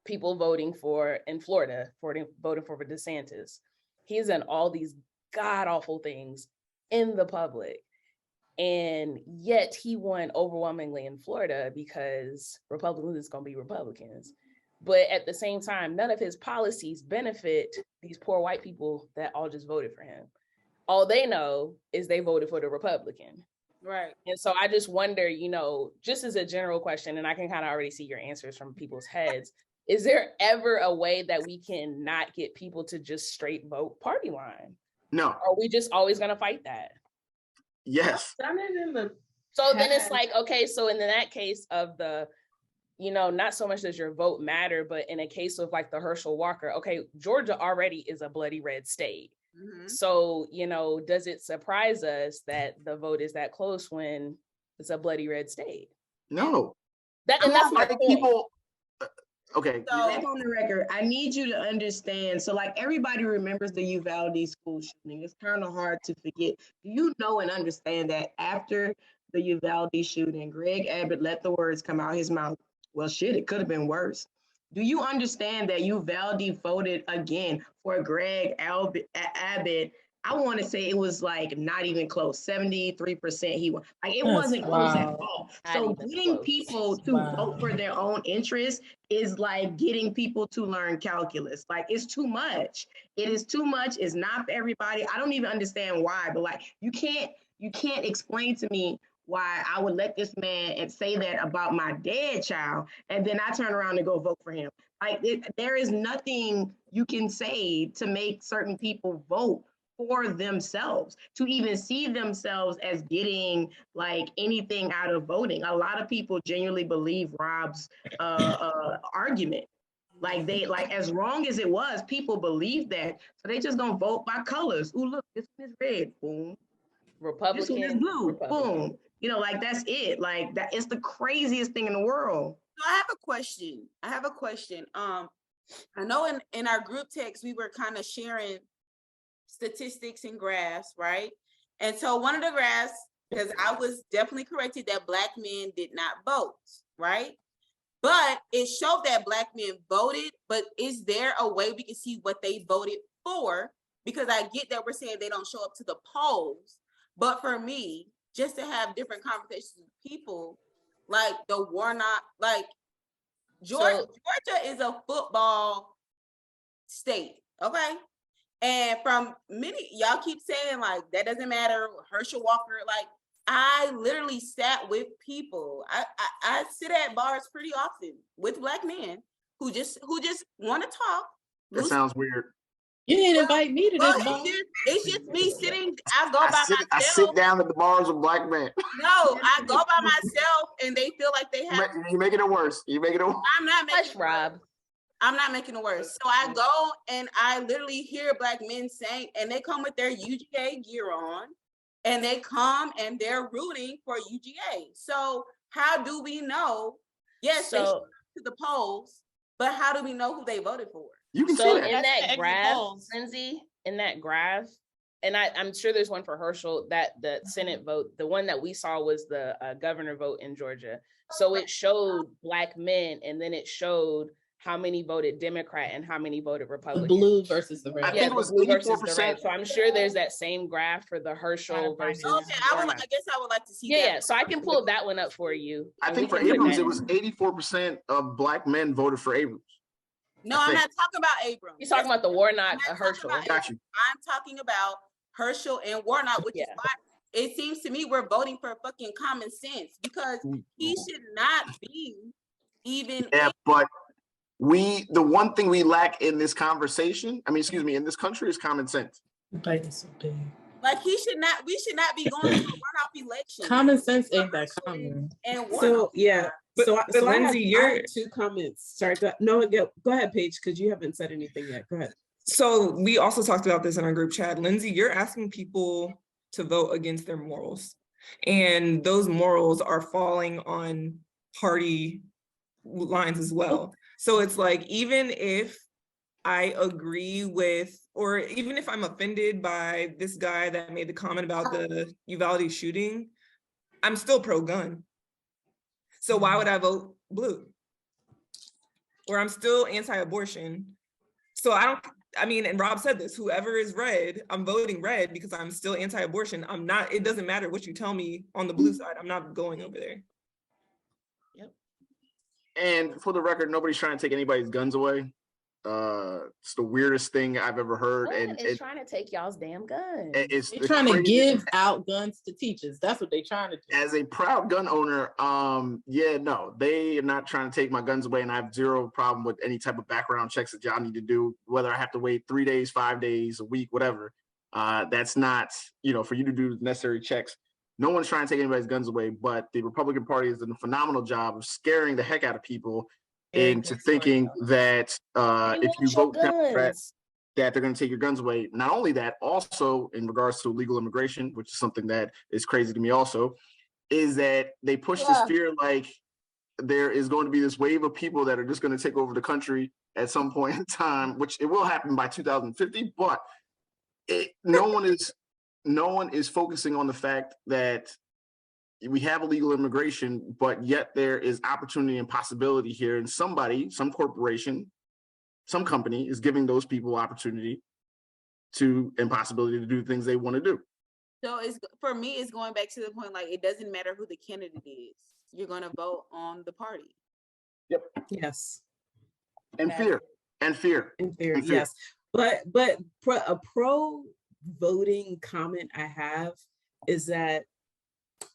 people voting for in Florida, voting for DeSantis. He's done all these god awful things in the public. And yet he won overwhelmingly in Florida because Republicans is going to be Republicans. But at the same time, none of his policies benefit these poor white people that all just voted for him. All they know is they voted for the Republican. Right. And so I just wonder, just as a general question, and I can kind of already see your answers from people's heads, is there ever a way that we can not get people to just straight vote party line? No. Are we just always going to fight that? Yes. I've done it in the So then it's like, okay, so in that case of the, not so much does your vote matter, but in a case of like the Herschel Walker, okay, Georgia already is a bloody red state. Mm-hmm. So, does it surprise us that the vote is that close when it's a bloody red state? No. That's my point. People. Okay. So on the record, I need you to understand. So like everybody remembers the Uvalde school shooting. It's kind of hard to forget. Do you know and understand that after the Uvalde shooting, Greg Abbott let the words come out his mouth? Well, shit, it could have been worse. Do you understand that Uvalde voted again for Greg Abbott? I want to say it was like not even close, 73% he won. Like it wasn't close at all. So getting people to vote for their own interests is like getting people to learn calculus. Like it's too much. It is too much. It's not for everybody. I don't even understand why, but like you can't explain to me why I would let this man and say that about my dead child, and then I turn around and go vote for him. Like there is nothing you can say to make certain people vote for themselves, to even see themselves as getting like anything out of voting. A lot of people genuinely believe Rob's argument. Like as wrong as it was, people believe that. So they just gonna vote by colors. Ooh, look, this one is red, boom. Republican, this one is blue, Republican. Boom. Like that's it. Like that it's the craziest thing in the world. So I have a question. I know in our group text, we were kind of sharing statistics and graphs, right? And so one of the graphs, because I was definitely corrected that Black men did not vote, right? But it showed that Black men voted, but is there a way we can see what they voted for? Because I get that we're saying they don't show up to the polls, but for me, just to have different conversations with people, like the Warnock, like Georgia is a football state, okay? And from many, y'all keep saying like, that doesn't matter, Herschel Walker, like, I literally sat with people. I sit at bars pretty often with Black men who just want to talk. That sounds weird. You didn't invite me to this bar. It's just me sitting. I go by myself. I sit down at the bars with Black men. No, I go by myself, and they feel like they have. You're making it worse. You're making it worse. I'm not making Rob. I'm not making it worse. So I go and I literally hear Black men saying, and they come with their UGA gear on, and they come and they're rooting for UGA. So how do we know? Yes, they show up to the polls, but how do we know who they voted for? You can so see in that graph, Lindsey, in that graph, and I'm sure there's one for Herschel, that the Senate vote, the one that we saw was the governor vote in Georgia. So it showed Black men, and then it showed how many voted Democrat and how many voted Republican. The blue versus the red. I think it was 84%. So I'm sure there's that same graph for the Herschel versus. Okay, I guess I would like to see that. Yeah, so I can pull that one up for you. I think for Abrams, it was 84% of Black men voted for Abrams. No, I'm not talking about Abrams. You're talking about the Warnock, Herschel. Got you. I'm talking about Herschel and Warnock, which is why it seems to me we're voting for fucking common sense, because he should not be even. Yeah, but the one thing we lack in this conversation, in this country, is common sense. Like we should not be going to a runoff election. Common sense ain't that common. And so yeah. So Lindsey, I have 2 comments. Sorry, go ahead, Paige, because you haven't said anything yet. Go ahead. So we also talked about this in our group chat. Lindsey, you're asking people to vote against their morals. And those morals are falling on party lines as well. So it's like, even if I agree with, or even if I'm offended by this guy that made the comment about the Uvalde shooting, I'm still pro-gun. So why would I vote blue? Or I'm still anti-abortion. So and Rob said this, whoever is red, I'm voting red because I'm still anti-abortion. It doesn't matter what you tell me on the blue side, I'm not going over there. Yep. And for the record, nobody's trying to take anybody's guns away. It's the weirdest thing I've ever heard. It's trying to take y'all's damn guns. They're trying to give out guns to teachers. That's what they're trying to do. As a proud gun owner, no, they are not trying to take my guns away, and I have zero problem with any type of background checks that y'all need to do, whether I have to wait 3 days, 5 days, a week, whatever. That's not, for you to do necessary checks. No one's trying to take anybody's guns away, but the Republican Party has done a phenomenal job of scaring the heck out of people into thinking that if you vote Democrat, that they're going to take your guns away. Not only that, also in regards to illegal immigration, which is something that is crazy to me also, is that they push this fear like there is going to be this wave of people that are just going to take over the country at some point in time, which it will happen by 2050, but no one is focusing on the fact that we have illegal immigration, but yet there is opportunity and possibility here. And somebody, some corporation, some company is giving those people opportunity and possibility to do things they want to do. So for me, it's going back to the point, like, it doesn't matter who the candidate is. You're going to vote on the party. Yep. Yes. And fear. Yes. But a pro voting comment I have is that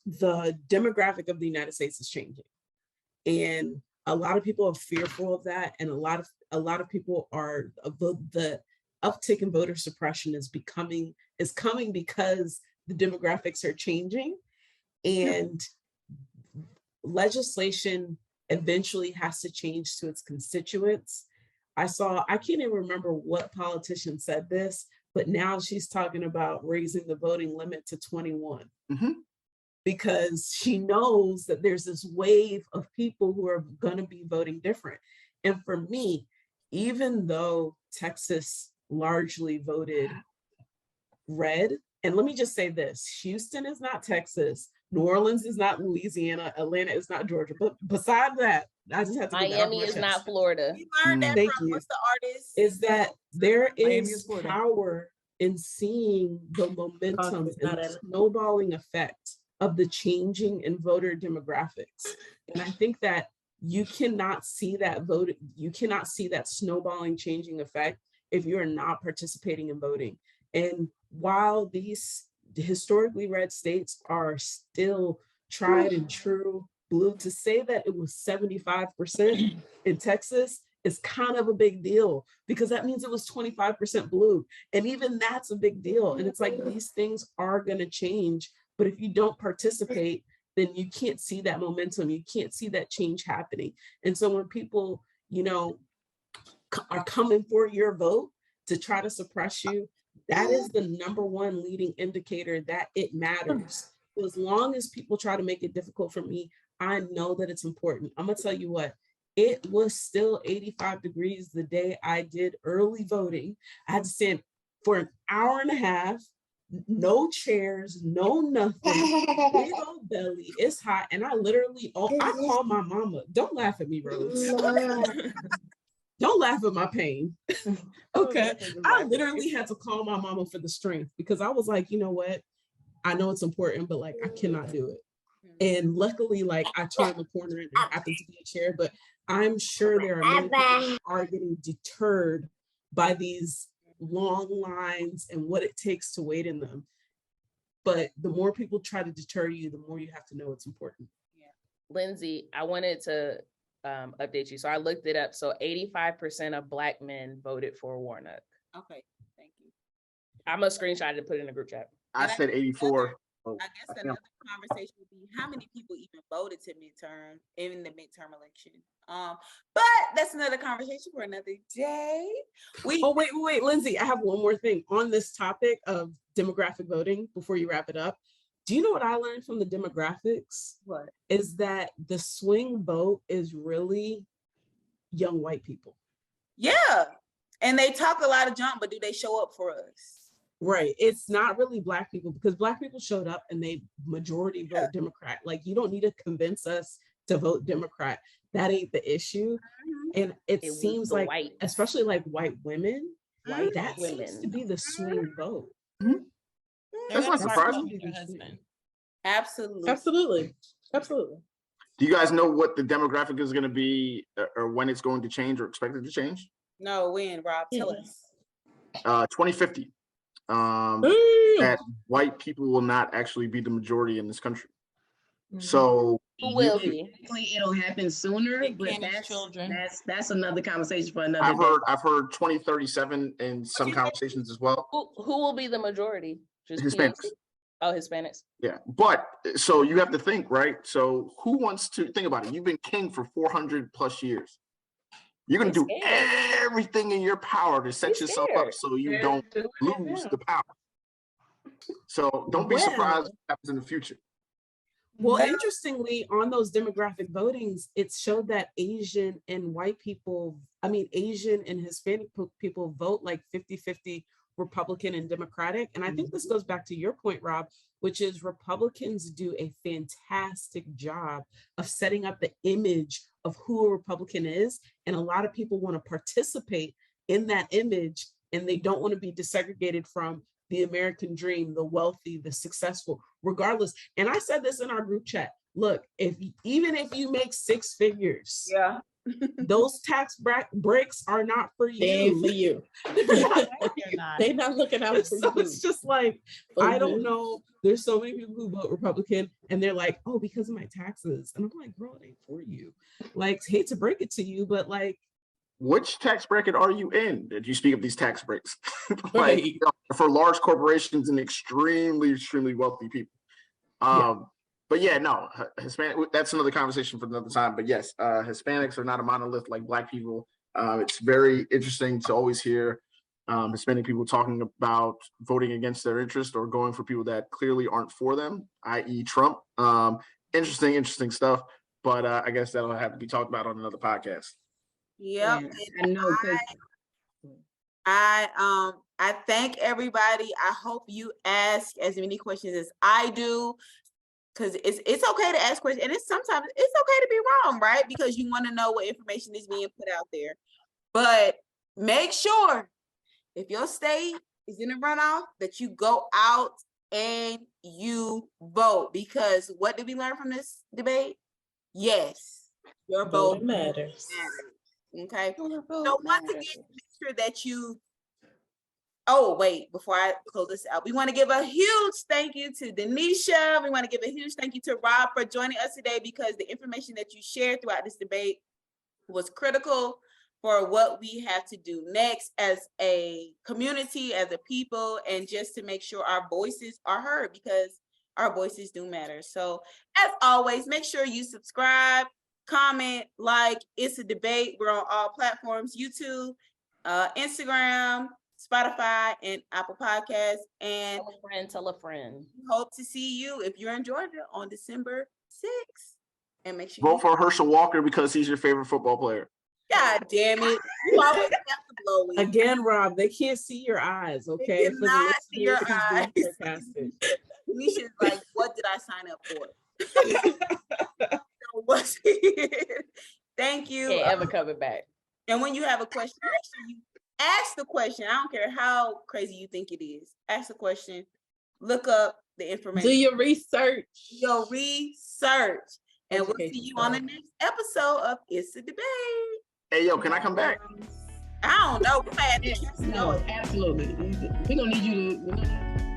the demographic of the United States is changing, and a lot of people are fearful of that, and a lot of people are the uptick in voter suppression is coming because the demographics are changing, and legislation eventually has to change to its constituents. I can't even remember what politician said this, but now she's talking about raising the voting limit to 21. Mm-hmm. Because she knows that there's this wave of people who are going to be voting different. And for me, even though Texas largely voted red, And let me just say this, Houston is not Texas. New Orleans is not Louisiana. Atlanta is not Georgia. But beside that, I just have to get that off Miami my is chest. not Florida. We learned that Thank from you. what's the artist? Is that there Miami is is Florida. power in seeing the momentum and the snowballing effect of the changing in voter demographics. And I think that you cannot see that snowballing changing effect if you're not participating in voting. And while these historically red states are still tried and true blue, to say that it was 75% in Texas is kind of a big deal, because that means it was 25% blue. And even that's a big deal. And it's like, these things are going to change, but if you don't participate, then you can't see that momentum. You can't see that change happening. And so when people, you know, are coming for your vote to try to suppress you, that is the number one leading indicator that it matters. As long as people try to make it difficult for me, I know that it's important. I'm gonna tell you what, it was still 85 degrees the day I did early voting. I had to stand for an hour and a half, no chairs, no nothing, big old belly, it's hot. And I literally, I called my mama. Don't laugh at me, Rose. Don't laugh at my pain. Okay. I literally had to call my mama for the strength, because I was like, you know what? I know it's important, but like, I cannot do it. And luckily, like, I turned the corner and it happened to be a chair, but I'm sure there are many people who are getting deterred by these long lines and what it takes to wait in them. But the more people try to deter you, the more you have to know it's important. Yeah. Lindsey, I wanted to update you. So I looked it up. So 85% of Black men voted for Warnock. Okay, thank you. I'm gonna screenshot it and put it in the group chat. I said 84. I guess another conversation would be how many people even voted to midterm in the midterm election. But that's another conversation for another day. Wait, Lindsey, I have one more thing on this topic of demographic voting before you wrap it up. Do you know what I learned from the demographics? What? Is that the swing vote is really young white people. Yeah. And they talk a lot of junk, but do they show up for us? Right. It's not really Black people, because Black people showed up and they majority vote Democrat. Like, you don't need to convince us to vote Democrat. That ain't the issue. And it seems like, especially like white women, that seems to be the swing vote. That's not surprising. Absolutely. Do you guys know what the demographic is going to be, or when it's going to change or expected to change? No, when, Rob? Tell us. 2050. That white people will not actually be the majority in this country. So who will be? It'll happen sooner, but that's another conversation for another day. I've heard 2037 in some conversations as well. Who will be the majority? Just Hispanics. PNC? Oh, Hispanics. Yeah, but so you have to think, right? So who wants to think about it? You've been king for 400 plus years. You're going to do everything in your power to set yourself up so you don't lose the power. So don't be surprised what happens in the future. Well, interestingly, on those demographic votings, it showed that Asian and white people, Asian and Hispanic people vote like 50-50 Republican and Democratic. And I think this goes back to your point, Rob, which is Republicans do a fantastic job of setting up the image of who a Republican is. And a lot of people want to participate in that image, and they don't want to be desegregated from the American dream, the wealthy, the successful, regardless. And I said this in our group chat. Look, even if you make six figures, those tax breaks are not for you. They ain't for you. They're not looking out for you. It's just like, I don't know. There's so many people who vote Republican and they're like, oh, because of my taxes. And I'm like, bro, it ain't for you. Like, hate to break it to you, but like, which tax bracket are you in? Did you speak of these tax breaks? Like, for large corporations and extremely wealthy people. But yeah, no, Hispanic, that's another conversation for another time. But yes, Hispanics are not a monolith like Black people. It's very interesting to always hear Hispanic people talking about voting against their interest or going for people that clearly aren't for them, i.e. Trump. Interesting stuff. But I guess that'll have to be talked about on another podcast. Yep. I know. I thank everybody. I hope you ask as many questions as I do, because it's okay to ask questions, and sometimes it's okay to be wrong, right? Because you want to know what information is being put out there. But make sure if your state is in a runoff that you go out and you vote, because what did we learn from this debate? Yes, your vote matters. Okay. So once again, make sure that you. Oh, wait, before I close this out, we want to give a huge thank you to Denesha. We want to give a huge thank you to Rob for joining us today, because the information that you shared throughout this debate was critical for what we have to do next as a community, as a people, and just to make sure our voices are heard, because our voices do matter. So as always, make sure you subscribe, comment, like. It's a debate. We're on all platforms: YouTube, Instagram, Spotify, and Apple Podcasts. And tell a friend. Hope to see you if you're in Georgia on December 6th. And make sure vote for Herschel Walker because he's your favorite football player. God damn it. You always have to blow it. Again, Rob, they can't see your eyes, okay? They cannot see your eyes. Nisha's like, what did I sign up for? So what's it? Thank you. Can't ever coming back. And when you have a question, make sure you ask the question. I don't care how crazy you think it is. Ask the question. Look up the information. Do your research. And we'll see you on the next episode of It's a Debate. Hey, yo, can I come back? I don't know. We might have to No, absolutely. We're going to need you to...